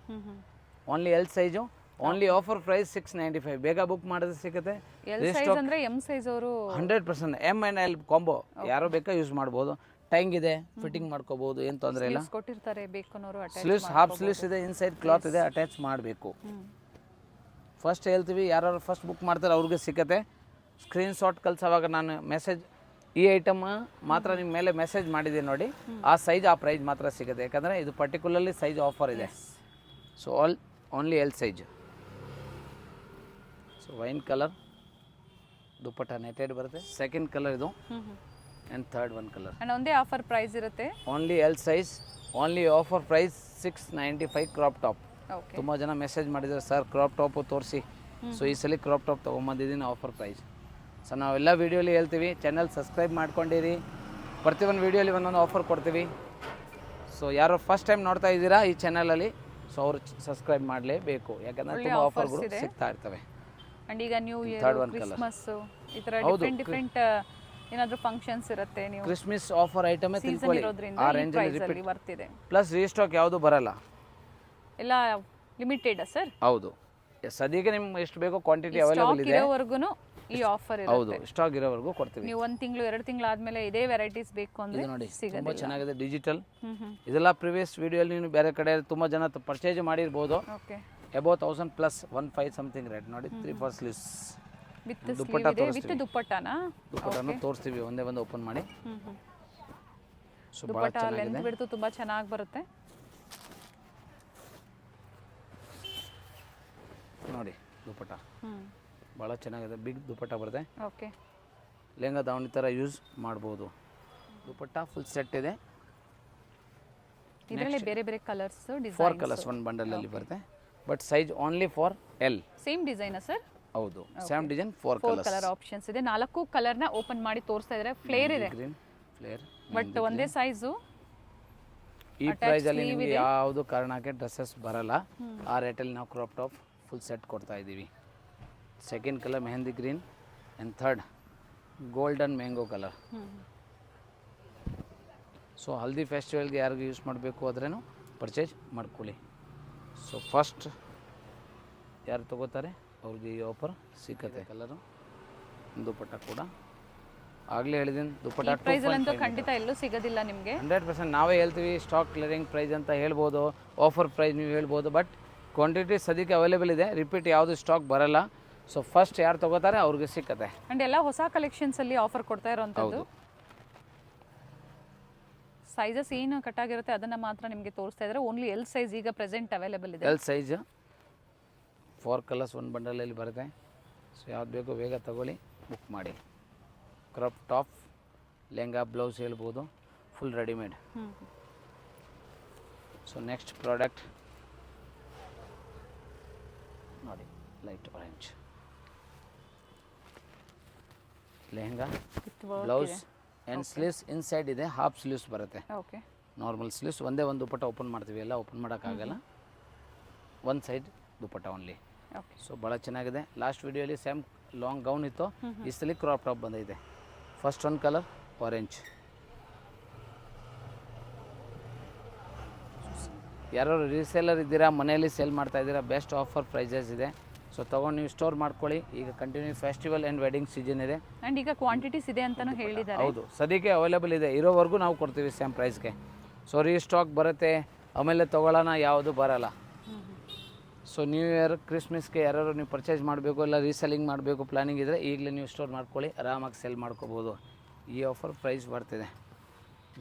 Only L size, only offer price 695. ಬೇಗ ಬುಕ್ ಮಾಡಿದ್ರೆ ಸಿಗುತ್ತೆ. L ಸೈಜ್ ಅಂದ್ರೆ M ಸೈಜ್ ಅವರು 100% M ಆ್ಯಂಡ್ L ಕಾಂಬೋ ಯಾರೋ ಬೇಕಾ ಯೂಸ್ ಮಾಡ್ಬೋದು. ಟೈಂಗ್ ಇದೆ, ಫಿಟ್ಟಿಂಗ್ ಮಾಡ್ಕೋಬಹುದು, ಏನು ತೊಂದರೆ ಇಲ್ಲ. ಕೊಟ್ಟಿರ್ತಾರೆ, ಬೇಕು ಅನ್ನೋರು ಅಟ್ಯಾಚ್ ಸ್ಲೀವ್ಸ್, ಹಾಫ್ ಸ್ಲೀವ್ಸ್ ಇದೆ, ಇನ್ಸೈಡ್ ಕ್ಲಾತ್ ಇದೆ, ಅಟ್ಯಾಚ್ ಮಾಡಬೇಕು. ಫಸ್ಟ್ ಹೇಳ್ತೀವಿ, ಯಾರು ಫಸ್ಟ್ ಬುಕ್ ಮಾಡ್ತಾರೆ ಅವ್ರಿಗೆ ಸಿಕ್ಕತ್ತೆ. ಸ್ಕ್ರೀನ್ಶಾಟ್ ಕಳ್ಸೋವಾಗ ನಾನು ಮೆಸೇಜ್ ಈ ಐಟಮ್ ಮಾತ್ರ ನಿಮ್ಮ ಮೇಲೆ ಮೆಸೇಜ್ ಮಾಡಿದ್ದೀನಿ ನೋಡಿ, ಆ ಸೈಜ್ ಆ ಪ್ರೈಸ್ ಮಾತ್ರ ಸಿಗುತ್ತೆ. ಯಾಕಂದರೆ ಇದು ಪರ್ಟಿಕ್ಯುಲರ್ಲಿ ಸೈಜ್ ಆಫರ್ ಇದೆ. So only L size. So wine colour dupatta netted ಬರುತ್ತೆ. ಸೆಕೆಂಡ್ ಕಲರ್ ಇದು and third one colour. And ಒಂದೇ ಆಫರ್ ಪ್ರೈಸ್ ಇರುತ್ತೆ. Only L size, only offer price 695 crop top. Okay. ತುಂಬ ಜನ ಮೆಸೇಜ್ ಮಾಡಿದ್ದಾರೆ, ಸರ್ ಕ್ರಾಪ್ ಟಾಪು ತೋರಿಸಿ. So ಈ ಸಲ ಕ್ರಾಪ್ ಟಾಪ್ ತೊಗೊಂಬಂದಿದ್ದೀನಿ ಆಫರ್ ಪ್ರೈಸ್. ಸೊ ನಾವೆಲ್ಲ ವೀಡಿಯೋಲಿ ಹೇಳ್ತೀವಿ, ಚಾನಲ್ ಸಬ್ಸ್ಕ್ರೈಬ್ ಮಾಡ್ಕೊಂಡಿರಿ, ಪ್ರತಿಯೊಂದು ವೀಡಿಯೋಲಿ ಒಂದೊಂದು ಆಫರ್ ಕೊಡ್ತೀವಿ. ಸೊ ಯಾರು ಫಸ್ಟ್ ಟೈಮ್ ನೋಡ್ತಾ ಇದ್ದೀರಾ ಈ ಚಾನಲಲ್ಲಿ, ಸೊ ಅವರು ಸಬ್ಸ್ಕ್ರೈಬ್ ಮಾಡಲೇಬೇಕು, ಯಾಕಂದರೆ ತುಂಬ ಆಫರ್ಗಳು ಸಿಗ್ತಾ ಇರ್ತವೆ. ಆ್ಯಂಡ್ ಈಗ ನ್ಯೂ ಇಯರ್, ಕ್ರಿಸ್ಮಸ್, ಈ ಥರ ಡಿಫ್ರೆಂಟ್ ಏನಾದರೂ ಫಂಕ್ಷನ್ಸ್ ಇರುತ್ತೆ, ನೀವು ಕ್ರಿಸ್ಮಸ್ ಆಫರ್ ಐಟಮೇ ತಿಳ್ಕೊಳ್ಳಿ, ಆ ರೇಂಜಲ್ಲಿ ರಿಪೀಟ್ ಬರ್ತಿದೆ. ಪ್ಲಸ್ ರೀಸ್ಟಾಕ್ ಯಾವುದು ಬರಲ್ಲ, ಎಲ್ಲ ಲಿಮಿಟೆಡ್ ಸರ್. ಹೌದು, ಸದ್ಯಕ್ಕೆ ನಿಮ್ಗೆ ಎಷ್ಟು ಬೇಕೋ ಕ್ವಾಂಟಿಟಿ ಅವೈಲೇಬಲ್ ಇದೆ. ಇರೋವರೆಗೂ ಈ ಆಫರ್ ಇರುತ್ತೆ. ಹೌದು, ಸ್ಟಾಕ್ ಇರೋವರೆಗೂ ಕೊಡ್ತೀವಿ. ನೀವು 1 ತಿಂಗಳು 2 ತಿಂಗಳು ಆದಮೇಲೆ ಇದೇ ವೆರೈಟೀಸ್ ಬೇಕು ಅಂದರೆ ನೋಡಿ ಸಿಗುತ್ತೆ. ತುಂಬ ಚೆನ್ನಾಗಿದೆ ಡಿಜಿಟಲ್. ಇದೆಲ್ಲ ಪ್ರಿವಿಯಸ್ ವಿಡಿಯೋಲಿ ನೀವು ಬೇರೆ ಕಡೆ ತುಂಬ ಜನ ಪರ್ಚೇಸ್ ಮಾಡಿರ್ಬೋದು. Okay. Above 1000 plus 15 something rate. ನೋಡಿ 3 4 ಸ್ಲೀವ್ಸ್ ವಿತ್ ಸ್ಲೀವ್ ಇದೆ, ವಿತ್ ದುಪಟ್ಟಾನಾ? ದುಪಟ್ಟಾನು ತೋರಿಸ್ತೀವಿ, ಒಂದೇ ಒಂದು ಓಪನ್ ಮಾಡಿ. ಸೊ ಭಾಳ ದುಪಟ್ಟ ಲೆಂತ್ ಚೆನ್ನಾಗಿದೆ, ಬಿಡ್ತು ತುಂಬ ಚೆನ್ನಾಗಿ ಬರುತ್ತೆ. ನೋಡಿ ದುಪಟ್ಟ ಭಾಳ ಚೆನ್ನಾಗಿದೆ, ಬಿಗ್ ದುಪಟ್ಟ ಬರುತ್ತೆ. ಓಕೆ. ಲೆಹಂಗಾ ದಾವಣಿ ಥರ ಯೂಸ್ ಮಾಡ್ಬೋದು. ದುಪಟ್ಟ ಫುಲ್ ಸೆಟ್ ಇದೆ. ಇದರಲ್ಲಿ ಬೇರೆ ಬೇರೆ ಕಲರ್ಸ್, ಡಿಸೈನ್ಸ್. 4 ಕಲರ್ಸ್ ಒಂದು ಬಂಡಲಲ್ಲಿ ಬರುತ್ತೆ, but size only for L. Same ಡಿಸೈನಾ ಸರ್? ಹೌದು same design 4 4 colours colour options ಇದೆ. 4 ಕಲರ್ನ ಓಪನ್ ಮಾಡಿ ತೋರಿಸ್ತಾ ಇದ್ದಾರೆ. ಫ್ಲೇರ್ ಇದೆ ಗ್ರೀನ್ ಫ್ಲೇರ್. ಬಟ್ ಒಂದೇ ಸೈಜು. ಈ ಪ್ರೈಸಲ್ಲಿ ನಿಮಗೆ ಯಾವುದು ಕಾರಣಕ್ಕೆ ಡ್ರೆಸ್ಸಸ್ ಬರಲ್ಲ. ಆ ರೇಟಲ್ಲಿ ನಾವು ಕ್ರಾಪ್ ಟಾಪ್ ಫುಲ್ ಸೆಟ್ ಕೊಡ್ತಾ ಇದ್ದೀವಿ. Second colour mehndi green and third golden mango colour. So haldi ಫೆಸ್ಟಿವಲ್ಗೆ ಯಾರಿಗೂ ಯೂಸ್ ಮಾಡಬೇಕು ಆದ್ರೂ ಪರ್ಚೇಸ್ ಮಾಡ್ಕೊಳ್ಳಿ. ಸೊ ಫಸ್ಟ್ ಯಾರು ತಗೋತಾರೆ ಅವ್ರಿಗೆ ಈ ಆಫರ್ ಸಿಕ್ಕತ್ತೆ. ಕಲರು ದುಪ್ಪಟ್ಟ ಕೂಡ ಆಗಲೇ ಹೇಳಿದ್ದೀನಿ, ದುಪ್ಪಟ್ಟ ಪ್ರೈಸಲ್ಲಂತೂ ಖಂಡಿತ ಎಲ್ಲೂ ಸಿಗೋದಿಲ್ಲ ನಿಮಗೆ. 100% ನಾವೇ ಹೇಳ್ತೀವಿ ಸ್ಟಾಕ್ ಕ್ಲಿಯರಿಂಗ್ ಪ್ರೈಸ್ ಅಂತ ಹೇಳ್ಬೋದು, ಆಫರ್ ಪ್ರೈಸ್ ನೀವು ಹೇಳ್ಬೋದು, ಬಟ್ ಕ್ವಾಂಟಿಟಿ ಸದ್ಯಕ್ಕೆ ಅವೈಲೇಬಲ್ ಇದೆ. ರಿಪೀಟ್ ಯಾವುದು ಸ್ಟಾಕ್ ಬರಲ್ಲ. ಸೊ ಫಸ್ಟ್ ಯಾರು ತಗೋತಾರೆ ಅವ್ರಿಗೆ ಸಿಕ್ಕತ್ತೆ. ಅಂಡ್ ಎಲ್ಲ ಹೊಸ ಕಲೆಕ್ಷನ್ಸಲ್ಲಿ ಆಫರ್ ಕೊಡ್ತಾ ಇರೋವಂಥದ್ದು. ಸೈಜಸ್ ಏನು ಕಟ್ಟಾಗಿರುತ್ತೆ ಅದನ್ನು ಮಾತ್ರ ನಿಮಗೆ ತೋರಿಸ್ತಾ ಇದ್ದಾರೆ. ಓನ್ಲಿ ಎಲ್ ಸೈಜ್ ಈಗ ಪ್ರೆಸೆಂಟ್ ಅವೈಲೇಬಲ್ ಇದೆ. ಎಲ್ ಸೈಜ್ 4 ಕಲರ್ಸ್ ಒಂದು ಬಂಡಲಲ್ಲಿ ಬರುತ್ತೆ. ಸೊ ಯಾವ್ದು ಬೇಕೋ ಬೇಗ ತಗೊಳ್ಳಿ, ಬುಕ್ ಮಾಡಿ. ಕ್ರಾಪ್ ಟಾಪ್, ಲೆಹಂಗಾ, ಬ್ಲೌಸ್ ಹೇಳ್ಬೋದು, full readymade. So next product ನೋಡಿ, light orange lehenga, blouse and sleeves inside ಇದೆ. ಹಾಫ್ ಸ್ಲೀವ್ಸ್ ಬರುತ್ತೆ. Okay, normal sleeves. ಒಂದೇ ಒಂದು ದುಪ್ಪಟ್ಟ ಓಪನ್ ಮಾಡ್ತೀವಿ, ಎಲ್ಲ ಓಪನ್ ಮಾಡೋಕ್ಕಾಗಲ್ಲ. ಒಂದು side dupatta only. Okay, so ಭಾಳ ಚೆನ್ನಾಗಿದೆ. ಲಾಸ್ಟ್ ವಿಡಿಯೋಲಿ ಸೇಮ್ ಲಾಂಗ್ ಗೌನ್ ಇತ್ತು, ಈ ಸಲ ಕ್ರಾಪ್ ಟಾಪ್ ಬಂದಿದೆ. ಫಸ್ಟ್ ಒಂದು ಕಲರ್ ಆರೆಂಜ್. ಯಾರು ರೀಸೇಲರ್ ಇದ್ದೀರಾ, ಮನೆಯಲ್ಲಿ ಸೇಲ್ ಮಾಡ್ತಾ ಇದ್ದೀರಾ, ಬೆಸ್ಟ್ ಆಫರ್ ಪ್ರೈಸಸ್ ಇದೆ. ಸೊ ತೊಗೊಂಡು ನೀವು ಸ್ಟೋರ್ ಮಾಡ್ಕೊಳ್ಳಿ. ಈಗ continue festival and wedding season ಇದೆ. ಆ್ಯಂಡ್ ಈಗ ಕ್ವಾಂಟಿಟೀಸ್ ಇದೆ ಅಂತಲೂ ಹೇಳಿದ್ದಾರೆ. ಹೌದು, ಸದ್ಯಕ್ಕೆ ಅವೈಲೇಬಲ್ ಇದೆ. ಇರೋವರೆಗೂ ನಾವು ಕೊಡ್ತೀವಿ ಸೇಮ್ ಪ್ರೈಸ್ಗೆ. ಸೊ ರೀಸ್ಟಾಕ್ ಬರುತ್ತೆ, ಆಮೇಲೆ ತೊಗೊಳ್ಳೋಣ ಯಾವುದು ಬರಲ್ಲ. ಸೊ ನ್ಯೂ ಇಯರ್, ಕ್ರಿಸ್ಮಸ್ಗೆ ಯಾರು ನೀವು ಪರ್ಚೇಸ್ ಮಾಡಬೇಕು, ಇಲ್ಲ ರೀಸೆಲ್ಲಿಂಗ್ ಮಾಡಬೇಕು ಪ್ಲಾನಿಂಗ್ ಇದ್ದರೆ ಈಗಲೇ ನೀವು ಸ್ಟೋರ್ ಮಾಡ್ಕೊಳ್ಳಿ, ಆರಾಮಾಗಿ ಸೆಲ್ ಮಾಡ್ಕೋಬೋದು. ಈ ಆಫರ್ ಪ್ರೈಸ್ ಬರ್ತಿದೆ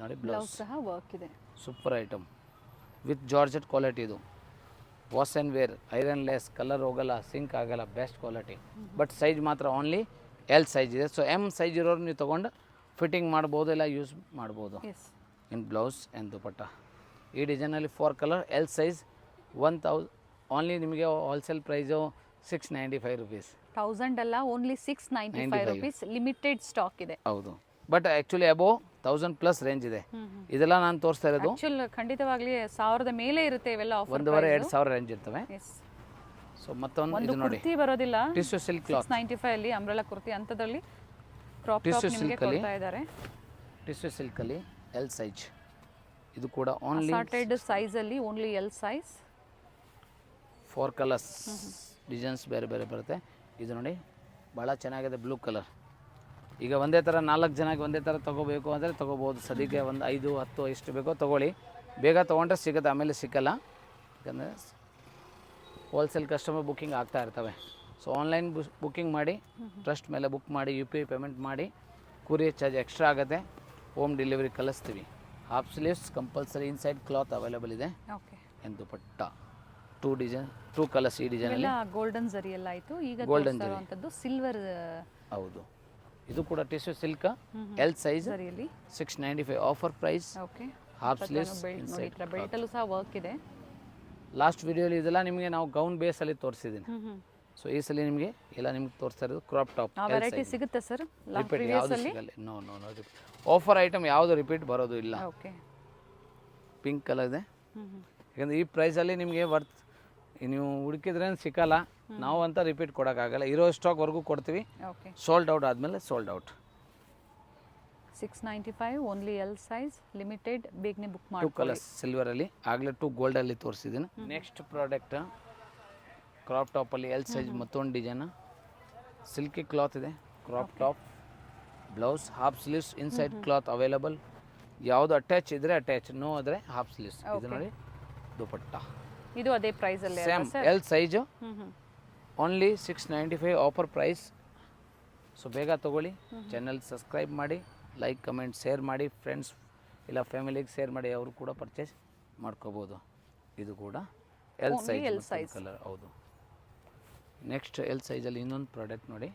ನೋಡಿ. ಬ್ಲೌಸ್ ಸಹ ವರ್ಕ್ ಇದೆ. Super item with georgette quality. ಇದು wash and wear, iron less, colour ಹೋಗಲ್ಲ, ಸಿಂಕ್ ಆಗಲ್ಲ, ಬೆಸ್ಟ್ ಕ್ವಾಲಿಟಿ. ಬಟ್ ಸೈಜ್ ಮಾತ್ರ ಓನ್ಲಿ ಎಲ್ ಸೈಜ್ ಇದೆ. ಸೊ ಎಮ್ ಸೈಜ್ ಇರೋರು ನೀವು ತೊಗೊಂಡು ಫಿಟ್ಟಿಂಗ್ ಮಾಡ್ಬೋದು, ಇಲ್ಲ ಯೂಸ್ ಮಾಡ್ಬೋದು. ಇನ್ ಬ್ಲೌಸ್ ಆ್ಯಂಡ್ ದುಪಟ್ಟ ಈ ಡಿಸೈನಲ್ಲಿ 4 ಕಲರ್, ಎಲ್ ಸೈಜ್ 1000 ಓನ್ಲಿ. ನಿಮಗೆ ಹೋಲ್ಸೇಲ್ ಪ್ರೈಸು 695 ರುಪೀಸ್. 1000 ಅಲ್ಲ, ಓನ್ಲಿ 695 ರುಪೀಸ್. ಲಿಮಿಟೆಡ್ ಸ್ಟಾಕ್ ಇದೆ. ಹೌದು, ಬಟ್ ಆ್ಯಕ್ಚುಲಿ ಅಬೋವ್ 1000+ ರೇಂಜ್ ಇದೆ. ಇದೆಲ್ಲ ನಾನು ತೋರಿಸ್ತಾ ಇರೋದು ಖಂಡಿತವಾಗ್ಲಿ 1000 ಮೇಲೆ ಇರುತ್ತೆ ಇವೆಲ್ಲ ಆಫರ್. 1500-2000 ರೇಂಜ್ ಇರ್ತವೆ. ಸೊ ಮತ್ತೊಂದು ಇದು ನೋಡಿ, ಕುರ್ತಿ ಬರೋದಿಲ್ಲ, ಟಿಶ್ಯೂ ಸಿಲ್ಕ್ ಕ್ಲಾತ್ 695 ಅಲ್ಲಿ ಅಂಬ್ರೆಲಾ ಕುರ್ತಿ ಅಂತದ್ರಲ್ಲಿ ಕ್ರಾಪ್ ಟಾಪ್ ನಿಮಗೆ ಕೊಡ್ತಾ ಇದ್ದಾರೆ. ಟಿಶ್ಯೂ ಸಿಲ್ಕಲ್ಲಿ ಎಲ್ ಸೈಜ್. ಇದು ಕೂಡ ಓನ್ಲಿ ಅಸಾರ್ಟೆಡ್ ಸೈಜ್ ಅಲ್ಲಿ only L size. 4 colours designs ಬೇರೆ ಬೇರೆ ಬರುತ್ತೆ. ಇದು ನೋಡಿ ಭಾಳ ಚೆನ್ನಾಗಿದೆ, ಬ್ಲೂ ಕಲರ್. ಈಗ ಒಂದೇ ಥರ 4 ಜನಕ್ಕೆ ಒಂದೇ ಥರ ತೊಗೋಬೇಕು ಅಂದರೆ ತೊಗೋಬೋದು. ಸದ್ಯಕ್ಕೆ ಒಂದು 5, 10 ಎಷ್ಟು ಬೇಕೋ ತೊಗೊಳ್ಳಿ. ಬೇಗ ತೊಗೊಂಡ್ರೆ ಸಿಗುತ್ತೆ, ಆಮೇಲೆ ಸಿಕ್ಕಲ್ಲ. ಯಾಕಂದರೆ ಹೋಲ್ಸೇಲ್ ಕಸ್ಟಮರ್ ಬುಕ್ಕಿಂಗ್ ಆಗ್ತಾ ಇರ್ತವೆ. ಸೊ ಆನ್ಲೈನ್ ಬುಕ್ಕಿಂಗ್ ಮಾಡಿ, ಟ್ರಸ್ಟ್ ಮೇಲೆ ಬುಕ್ ಮಾಡಿ, UPI ಪೇಮೆಂಟ್ ಮಾಡಿ. ಕೂರಿಯರ್ ಚಾರ್ಜ್ ಎಕ್ಸ್ಟ್ರಾ ಆಗುತ್ತೆ, ಹೋಮ್ ಡೆಲಿವರಿ ಕಳಿಸ್ತೀವಿ. Half sleeves compulsory, inside cloth available ಇದೆ. Okay, and dupatta 2 colours. ಈ ಡಿಸೈನಲ್ಲಿ ಗೋಲ್ಡನ್ ಜರಿ ಎಲ್ಲ ಆಯಿತು. ಈಗ ಗೋಲ್ಡನ್ ತೋರಿಸ್ತಾರಂತದ್ದು ಸಿಲ್ವರ್. ಹೌದು, ಇದು ಕೂಡ tissue silk L size 695 offer price. Okay, half sleeves belt ಅಲ್ಲೂ ಸಹ ವರ್ಕ್ ಇದೆ. ಲಾಸ್ಟ್ ವಿಡಿಯೋಲಿ ಇದೆಲ್ಲ ನಿಮಗೆ ನಾವು ಗೌನ್ ಬೇಸಲ್ಲಿ ತೋರಿಸಿದ್ದೀನಿ. ಸೊ ಈ ಸಲ ನಿಮಗೆ ಎಲ್ಲ ನಿಮ್ಗೆ ತೋರಿಸ್ತಾ ಇರೋದು ಕ್ರಾಪ್ ಟಾಪ್. ವೆರೈಟಿ ಸಿಗುತ್ತೆ ಸರ್. ರಿಪೀಟ್ ಯಾವುದು ಸಿಗಲ್ಲ. ನೋ ಆಫರ್ ಐಟಮ್ ಯಾವುದು ರಿಪೀಟ್ ಬರೋದು ಇಲ್ಲ. ಓಕೆ, ಪಿಂಕ್ ಕಲರ್ ಇದೆ. ಯಾಕಂದರೆ ಈ ಪ್ರೈಸಲ್ಲಿ ನಿಮಗೆ ವರ್ತ್ ನೀವು ಹುಡುಕಿದ್ರೆ ಸಿಕ್ಕಲ್ಲ. ನಾವು ಅಂತ ರಿಪೀಟ್ ಕೊಡೋಕ್ಕಾಗಲ್ಲ. ಇರೋ ಸ್ಟಾಕ್ವರೆಗೂ ಕೊಡ್ತೀವಿ. ಓಕೆ, ಸೋಲ್ಡ್ ಔಟ್ ಆದಮೇಲೆ sold out. 695 only L size, limited. ಬೇಗನೆ ಬುಕ್ ಮಾಡಿ. 2 ಕಲರ್ಸ್ ಸಿಲ್ವರಲ್ಲಿ, ಆಗಲೇ 2 ಗೋಲ್ಡಲ್ಲಿ ತೋರಿಸಿದ್ದೀನಿ. ನೆಕ್ಸ್ಟ್ ಪ್ರಾಡಕ್ಟ್ ಕ್ರಾಪ್ ಟಾಪಲ್ಲಿ ಎಲ್ ಸೈಜ್ ಮತ್ತೊಂದು ಡಿಸೈನ್. ಸಿಲ್ಕಿ ಕ್ಲಾತ್ ಇದೆ. Crop top, blouse, half sleeves, inside cloth available. ಯಾವುದು ಅಟ್ಯಾಚ್ ಇದ್ರೆ ಅಟ್ಯಾಚ್, ನೋ ಆದರೆ ಹಾಫ್ ಸ್ಲೀವ್ಸ್. ಇದು ನೋಡಿ ದುಪಟ್ಟ. ಇದು ಅದೇ ಪ್ರೈಸ್ ಅಲ್ಲಿ same L size, only 695 offer price. So ಬೇಗ ತೊಗೊಳ್ಳಿ. ಚಾನಲ್ ಸಬ್ಸ್ಕ್ರೈಬ್ ಮಾಡಿ, ಲೈಕ್, ಕಮೆಂಟ್, ಶೇರ್ ಮಾಡಿ. ಫ್ರೆಂಡ್ಸ್ ಇಲ್ಲ ಫ್ಯಾಮಿಲಿಗೆ ಶೇರ್ ಮಾಡಿ, ಅವರು ಕೂಡ ಪರ್ಚೇಸ್ ಮಾಡ್ಕೋಬೋದು. ಇದು ಕೂಡ ಎಲ್ ಸೈಜ್ ಕಲರ್. ಹೌದು, ನೆಕ್ಸ್ಟ್ ಎಲ್ ಸೈಜಲ್ಲಿ ಇನ್ನೊಂದು ಪ್ರಾಡಕ್ಟ್ ನೋಡಿ.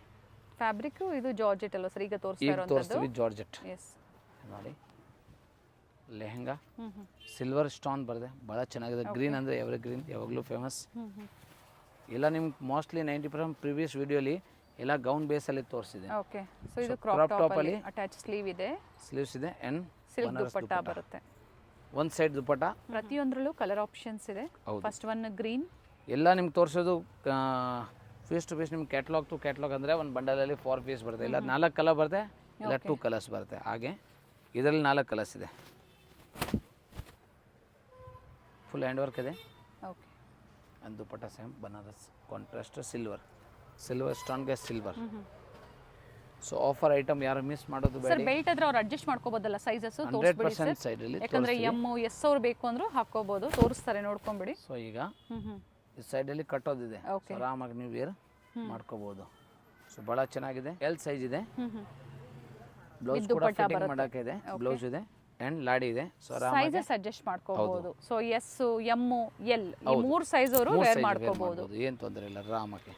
ಫ್ಯಾಬ್ರಿಕ್ ಇದು ಜಾರ್ಜೆಟ್ ಅಲ್ಲ ಸರ್ ಈಗ ತೋರಿಸ್ತೀವಿ. ಜಾರ್ಜೆಟ್ ನೋಡಿ, ಲೆಹಂಗಾ ಸಿಲ್ವರ್ ಸ್ಟೋನ್ ಬರುತ್ತೆ, ಭಾಳ ಚೆನ್ನಾಗಿದೆ. ಗ್ರೀನ್ ಅಂದರೆ ಎವರ್ ಗ್ರೀನ್ ಯಾವಾಗಲೂ ಫೇಮಸ್. ಎಲ್ಲ ನಿಮ್ಗೆ ಮೋಸ್ಟ್ಲಿ 90% ಪ್ರಿವಿಯಸ್ ವಿಡಿಯೋಲಿ ಎಲ್ಲ ಗೌನ್ ಬೇಸಲ್ಲಿ ತೋರಿಸಿದೆ. ಓಕೆ, ಸೊ ಇದು crop ಕ್ರಾಪ್ top ಟಾಪ್ ಅಲ್ಲಿ ಅಲ್ಲಿ ಅಟ್ಯಾಚ್ ಸ್ಲೀವ್ ಇದೆ, ಸ್ಲೀವ್ಸ್ ಇದೆ ಆ್ಯಂಡ್ ಸಿಲ್ಕ್ ದುಪ್ಪಟ್ಟ ಬರುತ್ತೆ. ಒಂದು ಸೈಡ್ ದುಪ್ಪಟ್ಟ. ಪ್ರತಿಯೊಂದರಲ್ಲೂ ಕಲರ್ ಆಪ್ಷನ್ಸ್ ಇದೆ. First one green. ಎಲ್ಲ ನಿಮ್ಗೆ ತೋರಿಸೋದು ಪೀಸ್ ಟು ಪೀಸ್ ನಿಮ್ಗೆ ಕ್ಯಾಟ್ಲಾಗ್ ಟು ಕ್ಯಾಟ್ಲಾಗ್ ಅಂದರೆ ಒಂದು ಬಂಡಲಲ್ಲಿ 4 ಪೀಸ್ ಬರುತ್ತೆ, ಇಲ್ಲ 4 ಕಲರ್ ಬರುತ್ತೆ, ಇಲ್ಲ 2 ಕಲರ್ಸ್ ಬರುತ್ತೆ. ಹಾಗೆ ಇದರಲ್ಲಿ 4 ಕಲರ್ಸ್ ಇದೆ. ಫುಲ್ ಹ್ಯಾಂಡ್ ವರ್ಕ್ ಇದೆ. Okay, and dupatta same Banaras contrast silver ಸ್ಟೋನ್ಗೆ ಸಿಲ್ವರ್. ಸೊ ಆಫರ್ ಐಟಮ್ ಯಾರು ಮಿಸ್ ಮಾಡೋದು ಬೇಡ. ಸರ್ ಬೆಲ್ಟ್ ಆದ್ರೆ ಅವ್ರು ಅಡ್ಜಸ್ಟ್ ಮಾಡ್ಕೋಬೋದಲ್ಲ, ಸೈಜಸ್ 100% ಸೈಡಲ್ಲಿ ಯಾಕಂದ್ರೆ ಎಮ್ ಎಸ್ ಅವ್ರು ಬೇಕು ಅಂದ್ರು ಹಾಕೋಬಹುದು, ತೋರಿಸ್ತಾರೆ ನೋಡ್ಕೊಂಬಿಡಿ. ಸೊ ಈಗ ಈ ಸೈಡಲ್ಲಿ ಕಟ್ಟೋದಿದೆ, ಸೊ ಆರಾಮಾಗಿ ನೀವು ವೇರ್ ಮಾಡ್ಕೋಬಹುದು. ಸೊ ಭಾಳ ಚೆನ್ನಾಗಿದೆ. ಎಲ್ ಸೈಜ್ ಇದೆ, ಬ್ಲೌಸ್ ಕೂಡ ಫಿಟ್ಟಿಂಗ್ ಮಾಡೋಕೆ ಇದೆ, ಬ್ಲೌಸ್ ಇದೆ ಆ್ಯಂಡ್ ಲಾಡಿ ಇದೆ. ಸೊ ಸೈಜಸ್ ಅಡ್ಜಸ್ಟ್ ಮಾಡ್ಕೋಬಹುದು. ಸೊ ಎಸ್, ಎಮ್, ಎಲ್ ಈ 3 ಸೈಜ್ ಅವರು ವೇರ್ ಮಾಡ್ಕೋಬಹುದು, ಏನು ತೊಂದರೆ ಇಲ್ಲ ಆರಾಮಾಗಿ.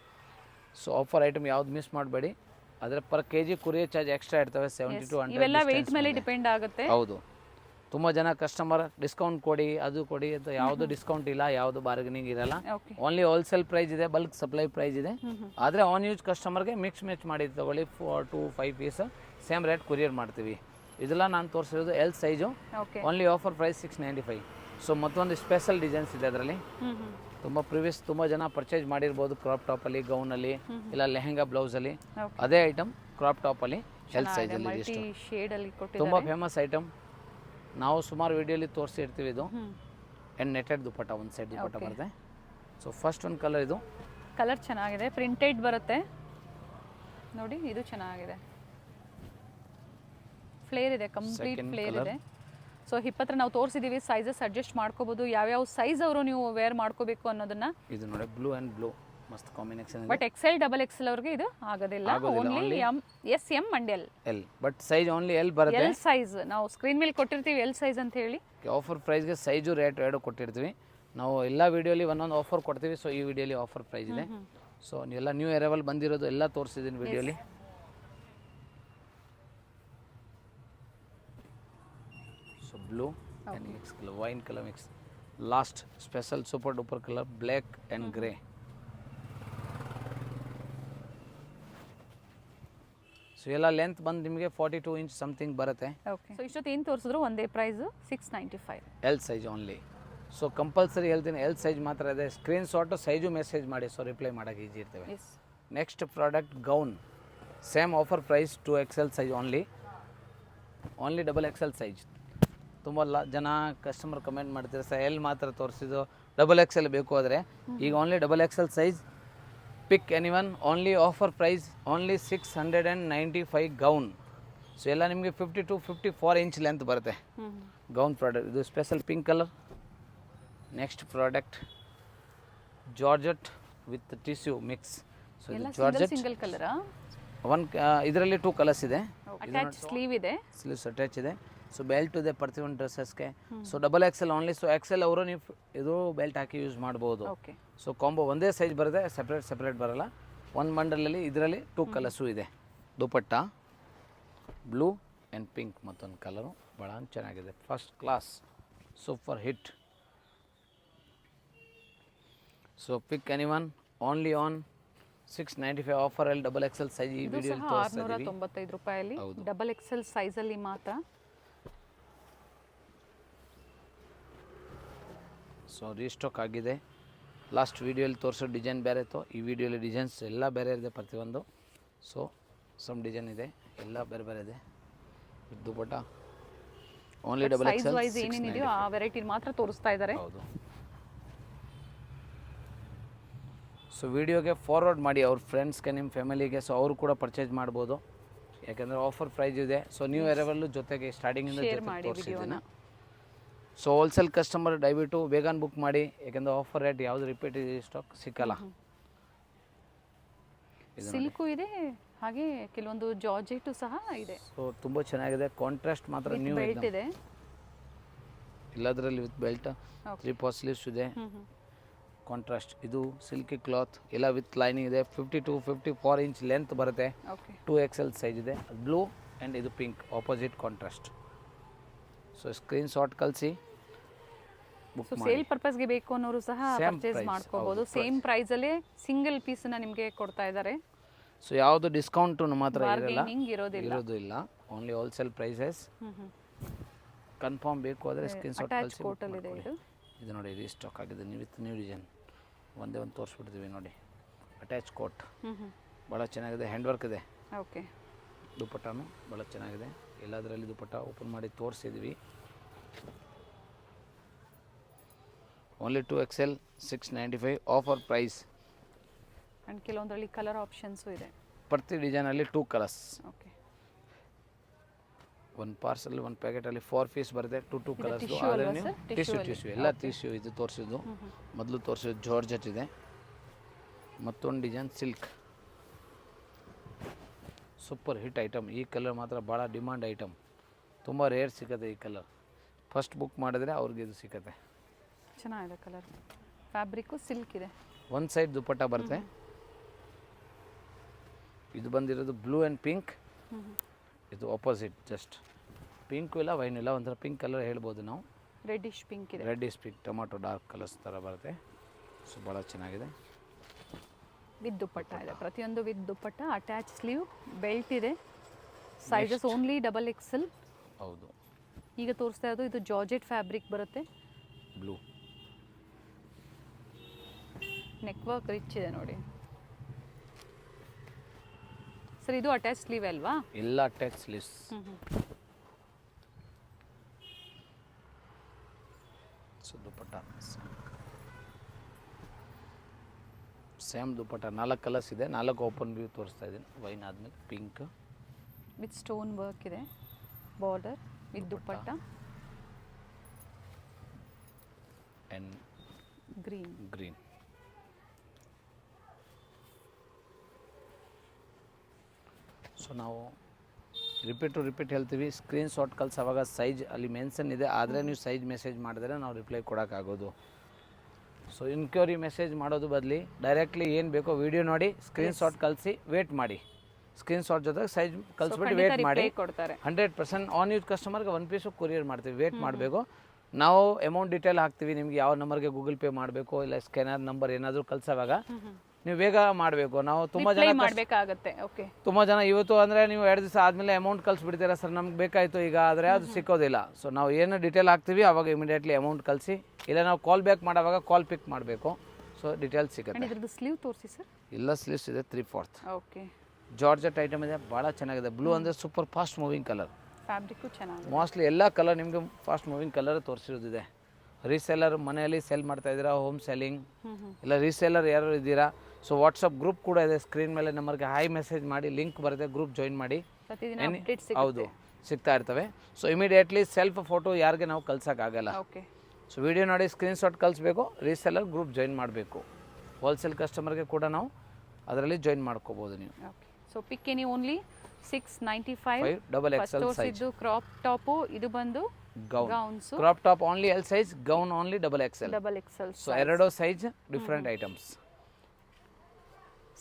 ಸೊ ಆಫರ್ ಐಟಮ್ ಯಾವ್ದು ಮಿಸ್ ಮಾಡಬೇಡಿ. ಅದರ per KG courier charge extra ಇರ್ತವೆ, 70 to 100. ಇವೆಲ್ಲ ವೆಯ್ಟ್ ಮೇಲೆ ಡಿಪೆಂಡ್ ಆಗುತ್ತೆ. ಹೌದು, ತುಂಬ ಜನ ಕಸ್ಟಮರ್ ಡಿಸ್ಕೌಂಟ್ ಕೊಡಿ ಅದು ಕೊಡಿ ಅಂತ, ಯಾವುದು ಡಿಸ್ಕೌಂಟ್ ಇಲ್ಲ, ಯಾವುದು ಬಾರ್ಗನಿಂಗ್ ಇರಲ್ಲ. ಓನ್ಲಿ ಹೋಲ್ಸೇಲ್ ಪ್ರೈಸ್ ಇದೆ, ಬಲ್ಕ್ ಸಪ್ಲೈ ಪ್ರೈಸ್ ಇದೆ. ಆದರೆ ಆನ್ ಯೂಸ್ ಕಸ್ಟಮರ್ಗೆ ಮಿಕ್ಸ್ ಮಾಡಿ ತಗೊಳ್ಳಿ, 4 to 5 piece same rate courier ಮಾಡ್ತೀವಿ. ಇದೆಲ್ಲ ನಾನು ತೋರಿಸಿರೋದು L size, only offer price 695. So ಮತ್ತೊಂದು ಸ್ಪೆಷಲ್ ಡಿಸೈನ್ಸ್ ಇದೆ ಅದರಲ್ಲಿ. ತುಂಬ ಜನ ಪರ್ಚೇಸ್ ಮಾಡಿರ್ಬೋದು ಕ್ರಾಪ್ ಟಾಪಲ್ಲಿ, ಗೌನಲ್ಲಿ, ಇಲ್ಲ ಲೆಹೆಂಗಾ ಬ್ಲೌಸಲ್ಲಿ. ಅದೇ ಐಟಮ್ ಕ್ರಾಪ್ ಟಾಪಲ್ಲಿ ಎಲ್ ಸೈಜಲ್ಲಿ ತುಂಬ ಫೇಮಸ್ ಐಟಮ್. ನಾವು ಸುಮಾರು ವಿಡಿಯೋಲಿ ತೋರಿಸಿರ್ತೀವಿ. ಇದು ಆ್ಯಂಡ್ ನೆಟೆಡ್ ದುಪ್ಪಟ್ಟ, ಒಂದು ಸೈಡ್ ದುಪ್ಪಟ್ಟ ಬರುತ್ತೆ. ಸೊ ಫಸ್ಟ್ ಒಂದು ಕಲರ್, ಇದು ಕಲರ್ ಚೆನ್ನಾಗಿದೆ, ಪ್ರಿಂಟೆಡ್ ಬರುತ್ತೆ ನೋಡಿ, ಇದು ಚೆನ್ನಾಗಿದೆ. ಫ್ಲೇರ್ ಇದೆ, ಕಂಪ್ಲೀಟ್ ಫ್ಲೇರ್ ಇದೆ. ಸೊ ಹಿಪ್ ಹತ್ರ ನಾವು ತೋರಿಸಿದೀವಿ, ಸೈಜಸ್ ಅಡ್ಜಸ್ಟ್ ಮಾಡ್ಕೋಬಹುದು, ಯಾವ್ಯಾವ ಸೈಜ್ ಅವರು ನೀವು ವೇರ್ ಮಾಡ್ಕೋಬೇಕು ಅನ್ನೋದನ್ನ. ಇದು ನೋಡಿ ಬ್ಲೂ ಆ್ಯಂಡ್ ಬ್ಲೂ ಮಸ್ತ್ ಕಾಂಬಿನೇಷನ್ ಇದೆ. ಬಟ್ ಎಕ್ಸೆಲ್ ಡಬಲ್ ಎಕ್ಸೆಲ್ ಅವ್ರಿಗೆ ಇದು ಆಗೋದಿಲ್ಲ, only M, S, M and L. But size only L ಬರುತ್ತೆ. ಎಲ್ ಸೈಜ್ ನಾವು ಸ್ಕ್ರೀನ್ ಮೇಲೆ ಕೊಟ್ಟಿರ್ತೀವಿ, ಎಲ್ ಸೈಜ್ ಅಂತ ಹೇಳಿ. ಆಫರ್ ಪ್ರೈಸ್ಗೆ ಸೈಜು ರೇಟ್ ಎರಡು ಕೊಟ್ಟಿರ್ತೀವಿ ನಾವು. ಎಲ್ಲ ವಿಡಿಯೋಲಿ ಒಂದೊಂದು ಆಫರ್ ಕೊಡ್ತೀವಿ. ಸೊ ಈ ವಿಡಿಯೋಲಿ ಆಫರ್ ಪ್ರೈಸ್ ಇದೆ. ಸೊ ಎಲ್ಲ ನ್ಯೂ ಅರೈವಲ್ ಬಂದಿರೋದು ಎಲ್ಲ ತೋರಿಸಿದ್ದೀನಿ ವಿಡಿಯೋಲಿ. So blue and mix colour, wine colour mix, last special super duper colour black and grey. So ಎಲ್ಲ ಲೆಂತ್ ಬಂದು ನಿಮಗೆ 42 ಇಂಚ್ ಸಮಥಿಂಗ್ ಬರುತ್ತೆ. ಓಕೆ, ಸೊ ಇಷ್ಟೊತ್ತು ಏನು ತೋರಿಸಿದ್ರು ಒಂದೇ price 695. L size only. So compulsory ಹೇಳ್ತೀನಿ, ಎಲ್ ಸೈಜ್ ಮಾತ್ರ ಇದೆ. ಸ್ಕ್ರೀನ್ ಶಾಟು ಸೈಜು ಮೆಸೇಜ್ ಮಾಡಿ, ಸೊ ರಿಪ್ಲೈ ಮಾಡೋಕ್ಕೆ ಈಜಿ ಇರ್ತವೆ. Next product gown, same offer price 2XL size only XXL size. ತುಂಬ ಜನ ಕಸ್ಟಮರ್ ಕಮೆಂಟ್ ಮಾಡ್ತಾರೆ, ಸರ್ ಎಲ್ ಮಾತ್ರ ತೋರಿಸಿದ್ದು, XXL ಬೇಕು ಆದರೆ ಈಗ only XXL size. Pick anyone, only offer price only 695 gown. So ಎಲ್ಲ ನಿಮಗೆ 50 to 54 ಇಂಚ್ ಲೆಂತ್ ಬರುತ್ತೆ ಗೌನ್ ಪ್ರಾಡಕ್ಟ್. ಇದು special pink colour. Next product georgette with tissue mix. So ಇದು ಜಾರ್ಜೆಟ್ ಸಿಂಗಲ್ ಕಲರ್, ಇದರಲ್ಲಿ 2 ಕಲರ್ಸ್ ಇದೆ. ಅಟ್ಯಾಚ್ ಸ್ಲೀವ್ ಇದೆ, sleeves attach ಇದೆ. So belt ಇದೆ ಪ್ರತಿಯೊಂದು ಡ್ರೆಸ್ಸಸ್ಗೆ. So XXL only. So XL ಅವರು ನೀವು ಇದು ಬೆಲ್ಟ್ ಹಾಕಿ ಯೂಸ್ ಮಾಡ್ಬೋದು. ಸೊ ಕಾಂಬೋ ಒಂದೇ ಸೈಜ್ ಬರುತ್ತೆ, ಸೆಪ್ರೇಟ್ ಬರಲ್ಲ. ಒಂದು ಬಂಡಲಲ್ಲಿ ಇದರಲ್ಲಿ 2 ಕಲರ್ಸು ಇದೆ. ದುಪಟ್ಟ ಬ್ಲೂ ಆ್ಯಂಡ್ ಪಿಂಕ್, ಮತ್ತೊಂದು ಕಲರು ಭಾಳ ಚೆನ್ನಾಗಿದೆ, first class, super hit. So pick anyone, only on 695 offer ಅಲ್ಲಿ XXL ಸೈಜ್. ಈ ವಿಡಿಯೋ 695 ರೂಪಾಯಲ್ಲಿ XXL ಸೈಜಲ್ಲಿ ಮಾತ್ರ. ಸೊ ರೀಸ್ಟಾಕ್ ಆಗಿದೆ. ಲಾಸ್ಟ್ ವಿಡಿಯೋಲಿ ತೋರಿಸೋ ಡಿಸೈನ್ ಬೇರೆ ಇತ್ತು, ಈ ವಿಡಿಯೋಲಿ ಡಿಸೈನ್ಸ್ ಎಲ್ಲ ಬೇರೆ ಇದೆ ಪ್ರತಿಯೊಂದು. ಸೊ ಸಮ್ ಡಿಸೈನ್ ಇದೆ, ಎಲ್ಲ ಬೇರೆ ಬೇರೆ ಇದೆ. ದುಪಟ್ಟ ಓನ್ಲಿ XXL ವೈಸ್ ಏನೇನಿದೆಯೋ ಆ ವೆರೈಟಿ ಮಾತ್ರ ತೋರಿಸ್ತಾ ಇದ್ದಾರೆ. ಹೌದು. ಸೊ ವಿಡಿಯೋಗೆ ಫಾರ್ವರ್ಡ್ ಮಾಡಿ ಅವ್ರ ಫ್ರೆಂಡ್ಸ್ಗೆ, ನಿಮ್ಮ ಫ್ಯಾಮಿಲಿಗೆ. ಸೊ ಅವರು ಕೂಡ ಪರ್ಚೇಸ್ ಮಾಡ್ಬೋದು, ಯಾಕೆಂದರೆ ಆಫರ್ ಪ್ರೈಸ್ ಇದೆ. ಸೊ ನ್ಯೂ ಅರೈವಲ್ಲು ಜೊತೆಗೆ ಸ್ಟಾರ್ಟಿಂಗಿಂದ ತೋರಿಸಿದ್ದೀನಿ. ಸೊ ಹೋಲ್ಸೇಲ್ ಕಸ್ಟಮರ್ ದಯವಿಟ್ಟು ಬೇಗನೆ ಬುಕ್ ಮಾಡಿ, ಯಾಕೆಂದರೆ ಆಫರ್ ರೇಟ್ ಯಾವುದು ರಿಪೀಟ್ ಸ್ಟಾಕ್ ಸಿಕ್ಕಲ್ಲ. ಸಿಲ್ಕು ಇದೆ, ಹಾಗೆ ಕೆಲವೊಂದು ಜಾರ್ಜೆಟ್ ಸಹ ಇದೆ. ಸೊ ತುಂಬ ಚೆನ್ನಾಗಿದೆ. ಕಾಂಟ್ರಾಸ್ಟ್ ಮಾತ್ರ ನ್ಯೂ ಇದೆ, ಎಲ್ಲದರಲ್ಲಿ ವಿತ್ ಬೆಲ್ಟ್, 3/4 ಸ್ಲೀವ್ಸ್ ಇದೆ. ಕಾಂಟ್ರಾಸ್ಟ್ ಇದು ಸಿಲ್ಕಿ ಕ್ಲಾತ್, ಎಲ್ಲ ವಿತ್ ಲೈನಿಂಗ್ ಇದೆ. 50 to 54 ಇಂಚ್ ಲೆಂತ್ ಬರುತ್ತೆ. 2XL ಸೈಜ್ ಇದೆ. ಬ್ಲೂ ಆ್ಯಂಡ್ ಇದು pink, opposite contrast. So screen shot ಕಳಿಸಿ. ಬುಕ್ ಸೊ ಮಾಡಿ. ಸೇಲ್ ಪರ್ಪಸ್ಗೆ ಬೇಕು ಅನ್ನೋರು ಸಹ ಪರ್ಚೇಸ್ ಮಾಡ್ಕೋಬಹುದು. ಸೇಮ್ ಪ್ರೈಸಲ್ಲೇ ಸಿಂಗಲ್ ಪೀಸನ್ನ ನಿಮಗೆ ಕೊಡ್ತಾ ಇದ್ದಾರೆ. ಸೊ ಯಾವುದು ಡಿಸ್ಕೌಂಟು ನಮ್ಮ ಹತ್ರ ಬಾರ್ಗೇನಿಂಗ್ ಇರೋದಿಲ್ಲ. ಇರೋದಿಲ್ಲ, ಓನ್ಲಿ ಹೋಲ್ಸೇಲ್ ಪ್ರೈಸಸ್. ಕನ್ಫರ್ಮ್ ಬೇಕು ಆದರೆ ಸ್ಕ್ರೀನ್ಶಾಟ್ ಕಳಿಸಿ. ಕೋಟಲ್ ಇದೆ ಇದು. ಇದು ನೋಡಿ ರೀಸ್ಟಾಕ್ ಆಗಿದೆ, ನ್ಯೂ ಡಿಸೈನ್. ಒಂದೇ ಒಂದು ತೋರಿಸ್ಬಿಡ್ತೀವಿ ನೋಡಿ. ಅಟ್ಯಾಚ್ ಕೋಟ್ ಭಾಳ ಚೆನ್ನಾಗಿದೆ, ಹ್ಯಾಂಡ್ ವರ್ಕ್ ಇದೆ. ಓಕೆ. ದುಪಟ್ಟಾನು ಭಾಳ ಚೆನ್ನಾಗಿದೆ. ಎಲ್ಲದರಲ್ಲಿ ದುಪಟ್ಟ ಓಪನ್ ಮಾಡಿ ತೋರಿಸಿದ್ವಿ. Only 2XL 695 offer price. And ಕೆಲವೊಂದರಲ್ಲಿ ಕಲರ್ ಆಪ್ಷನ್ಸು ಇದೆ. ಪ್ರತಿ ಡಿಸೈನಲ್ಲಿ 2 ಕಲರ್ಸ್. ಓಕೆ. ಒಂದು ಪಾರ್ಸಲ್ ಒಂದು ಪ್ಯಾಕೆಟಲ್ಲಿ 4 ಪೀಸ್ ಬರುತ್ತೆ, 2 ಕಲರ್ಸು. tissue ಆದರೆ ಅಲ್ವಾ ನೀವು sir? ಟಿಶ್ಯೂ ಎಲ್ಲ ಟಿಶ್ಯೂ. ಇದು ತೋರಿಸಿದ್ದು ಮೊದಲು ತೋರಿಸಿದ್ದು ಜಾರ್ಜೆಟ್ ಇದೆ. ಮತ್ತೊಂದು design silk, super hit item. ಈ ಕಲರ್ ಮಾತ್ರ ಭಾಳ ಡಿಮಾಂಡ್ ಐಟಮ್, ತುಂಬ ರೇರ್ ಸಿಗುತ್ತೆ ಈ ಕಲರ್. ಫಸ್ಟ್ ಬುಕ್ ಮಾಡಿದ್ರೆ ಅವ್ರಿಗೆ ಇದು ಸಿಗುತ್ತೆ. ಚೆನ್ನಾಗಿದೆ ಕಲರ್. ಫ್ಯಾಬ್ರಿಕ್ಕು ಸಿಲ್ಕ್ ಇದೆ. ಒಂದು ಸೈಡ್ ದುಪಟ್ಟ ಬರುತ್ತೆ. ಇದು ಬಂದಿರೋದು ಬ್ಲೂ ಆ್ಯಂಡ್ ಪಿಂಕ್. ಇದು ಆಪೋಸಿಟ್, ಜಸ್ಟ್ ಪಿಂಕು ಇಲ್ಲ ವೈನ್ ಇಲ್ಲ, ಒಂಥರ ಪಿಂಕ್ ಕಲರ್ ಹೇಳ್ಬೋದು ನಾವು. ರೆಡ್ಡಿಶ್ ಪಿಂಕ್ ಇದೆ. Reddish pink, tomato dark colours ಥರ ಬರುತ್ತೆ. ಸೊ ಭಾಳ ಚೆನ್ನಾಗಿದೆ. ವಿತ್ ದುಪ್ಪಟ್ಟ ಇದೆ, ಪ್ರತಿಯೊಂದು with dupatta. Attach sleeve, belt ಇದೆ. Sizes only XXL. ಹೌದು. ಈಗ ತೋರಿಸ್ತಾ ಇರೋದು ಇದು ಜಾರ್ಜೆಟ್ ಫ್ಯಾಬ್ರಿಕ್ ಬರುತ್ತೆ. ಬ್ಲೂ ನೆಕ್ ವರ್ಕ್ ರಿಚ್ ಇದೆ ನೋಡಿ ಸರ್. ಇದು ಅಟ್ಯಾಚ್ ಸ್ಲೀವ್ ಅಲ್ವಾ? ಎಲ್ಲ attach sleeves. So dupatta same dupatta 4 colours ಇದೆ. 4 ಓಪನ್ ವ್ಯೂ ತೋರಿಸ್ತಾ ಇದ್ದೀನಿ. ವೈನ್ ಆದಮೇಲೆ ಪಿಂಕ್ ವಿತ್ ಸ್ಟೋನ್ ವರ್ಕ್ ಇದೆ. Border with dupatta. And green. So ನಾವು ರಿಪೀಟ್ ಹೇಳ್ತೀವಿ. ಸ್ಕ್ರೀನ್ಶಾಟ್ ಕಳ್ಸೋವಾಗ ಸೈಜ್ ಅಲ್ಲಿ ಮೆನ್ಷನ್ ಇದೆ, ಆದರೆ ನೀವು ಸೈಜ್ ಮೆಸೇಜ್ ಮಾಡಿದ್ರೆ ನಾವು ರಿಪ್ಲೈ ಕೊಡೋಕ್ಕಾಗೋದು. ಸೊ ಇನ್ಕ್ವೈರಿ ಮೆಸೇಜ್ ಮಾಡೋದು ಬದಲಿ ಡೈರೆಕ್ಟ್ಲಿ ಏನು ಬೇಕೋ ವಿಡಿಯೋ ನೋಡಿ ಸ್ಕ್ರೀನ್ಶಾಟ್ ಕಳಿಸಿ ವೇಟ್ ಮಾಡಿ. ಸ್ಕ್ರೀನ್ಶಾಟ್ ಜೊತೆಗೆ ಸೈಜ್ ಕಳಿಸ್ಬಿಟ್ಟು ವೇಟ್ ಮಾಡಿ. 100% ಆನ್ ಯೂಸ್ ಕಸ್ಟಮರ್ಗೆ 1 ಪೀಸು ಕೊರಿಯರ್ ಮಾಡ್ತೀವಿ. ವೇಟ್ ಮಾಡಬೇಕು. ನಾವು ಅಮೌಂಟ್ ಡೀಟೇಲ್ ಹಾಕ್ತೀವಿ ನಿಮಗೆ, ಯಾವ ನಂಬರ್ಗೆ ಗೂಗಲ್ ಪೇ ಮಾಡಬೇಕು ಇಲ್ಲ ಸ್ಕ್ಯಾನರ್ ನಂಬರ್ ಏನಾದರೂ ಕಳ್ಸೋವಾಗ ನೀವು ಬೇಗ ಮಾಡಬೇಕು. ನಾವು ತುಂಬ ಜನ ಮಾಡಬೇಕಾಗುತ್ತೆ. ಓಕೆ. ತುಂಬ ಜನ ಇವತ್ತು ಅಂದರೆ ನೀವು 2 ದಿವಸ ಆದಮೇಲೆ ಅಮೌಂಟ್ ಕಳಿಸ್ಬಿಡ್ತೀರಾ ಸರ್ ನಮ್ಗೆ ಬೇಕಾಯಿತು ಈಗ, ಆದರೆ ಅದು ಸಿಕ್ಕೋದಿಲ್ಲ. ಸೊ ನಾವು ಏನು ಡೀಟೇಲ್ ಹಾಕ್ತೀವಿ ಆವಾಗ ಇಮಿಡಿಯೇಟ್ಲಿ ಅಮೌಂಟ್ ಕಳಿಸಿ, ಇಲ್ಲ ನಾವು ಕಾಲ್ ಬ್ಯಾಕ್ ಮಾಡೋವಾಗ ಕಾಲ್ ಪಿಕ್ ಮಾಡಬೇಕು. ಸೊ ಡೀಟೇಲ್ಸ್ ಸಿಗುತ್ತೆ. ಇದ್ರದ್ದು ಸ್ಲೀವ್ ತೋರಿಸಿ ಸರ್. ಇಲ್ಲ ಸ್ಲೀವ್ಸ್ ಇದೆ 3/4. ಓಕೆ. ಜಾರ್ಜೆಟ್ ಐಟಮ್ ಇದೆ, ಭಾಳ ಚೆನ್ನಾಗಿದೆ. ಬ್ಲೂ ಅಂದರೆ super fast moving colour. Fabric ಚೆನ್ನಾಗಿದೆ. ಮೋಸ್ಟ್ಲಿ ಎಲ್ಲ ಕಲರ್ ನಿಮಗೆ ಫಾಸ್ಟ್ ಮೂವಿಂಗ್ ಕಲರ್ ತೋರಿಸಿರೋದಿದೆ. ರೀಸೇಲರ್ ಮನೆಯಲ್ಲಿ ಸೇಲ್ ಮಾಡ್ತಾ ಇದ್ದೀರಾ, ಹೋಮ್ ಸೆಲ್ಲಿಂಗ್ ಇಲ್ಲ ರೀಸೇಲರ್ ಯಾರು ಇದ್ದೀರಾ, ಸೊ ವಾಟ್ಸಪ್ ಗ್ರೂಪ್ ಕೂಡ ಇದೆ. ಸ್ಕ್ರೀನ್ ಮೇಲೆ ನಂಬರ್ಗೆ ಹಾಯ್ ಮೆಸೇಜ್ ಮಾಡಿ, ಲಿಂಕ್ ಬರುತ್ತೆ, ಗ್ರೂಪ್ ಜಾಯಿನ್ ಮಾಡಿ. ಹೌದು, ಸಿಗ್ತಾ ಇರ್ತವೆ. ಸೊ ಇಮಿಡಿಯೇಟ್ಲಿ ಸೆಲ್ಫ್ ಫೋಟೋ ಯಾರಿಗೆ ನಾವು ಕಳ್ಸೋಕ್ಕಾಗಲ್ಲ. ಓಕೆ. ಸೊ ವಿಡಿಯೋ ನೋಡಿ ಸ್ಕ್ರೀನ್ಶಾಟ್ ಕಳಿಸ್ಬೇಕು. ರೀಸೇಲರ್ ಗ್ರೂಪ್ ಜಾಯಿನ್ ಮಾಡಬೇಕು. ಹೋಲ್ಸೇಲ್ ಕಸ್ಟಮರ್ಗೆ ಕೂಡ ನಾವು ಅದರಲ್ಲಿ ಜಾಯಿನ್ ಮಾಡ್ಕೋಬೋದು ನೀವು. ಓಕೆ. ಸೊ ಪಿಕ್ ಎನಿ ಓನ್ಲಿ 695. XXL size. ಇದು ಕ್ರಾಪ್ ಟಾಪು, ಇದು ಬಂದು gowns. Crop top only L size, gown only XXL. So 2 size different items.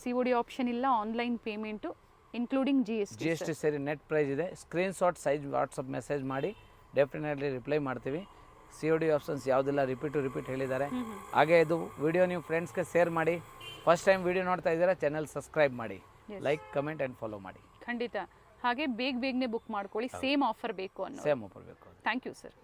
COD option ಇಲ್ಲ, ಆನ್ಲೈನ್ ಪೇಮೆಂಟು ಇನ್ಕ್ಲೂಡಿಂಗ್ GST ಸೇರಿ ನೆಟ್ ಪ್ರೈಸ್ ಇದೆ. ಸ್ಕ್ರೀನ್ಶಾಟ್ ಸೈಜ್ ವಾಟ್ಸಪ್ ಮೆಸೇಜ್ ಮಾಡಿ, definitely reply ಮಾಡ್ತೀವಿ. COD options ಯಾವುದಿಲ್ಲ, repeat ಹೇಳಿದ್ದಾರೆ. ಹಾಗೆ ಇದು ವಿಡಿಯೋ ನೀವು ಫ್ರೆಂಡ್ಸ್ಗೆ ಶೇರ್ ಮಾಡಿ. ಫಸ್ಟ್ ಟೈಮ್ ವಿಡಿಯೋ ನೋಡ್ತಾ ಇದ್ದೀರಾ, ಚಾನಲ್ ಸಬ್ಸ್ಕ್ರೈಬ್ ಮಾಡಿ, ಲೈಕ್ ಕಮೆಂಟ್ ಆ್ಯಂಡ್ ಫಾಲೋ ಮಾಡಿ. ಖಂಡಿತ. ಹಾಗೆ ಬೇಗನೆ ಬುಕ್ ಮಾಡ್ಕೊಳ್ಳಿ. ಸೇಮ್ ಆಫರ್ ಬೇಕು ಅನ್ನೋ. ಸೇಮ್ ಆಫರ್ ಬೇಕು. Thank you sir.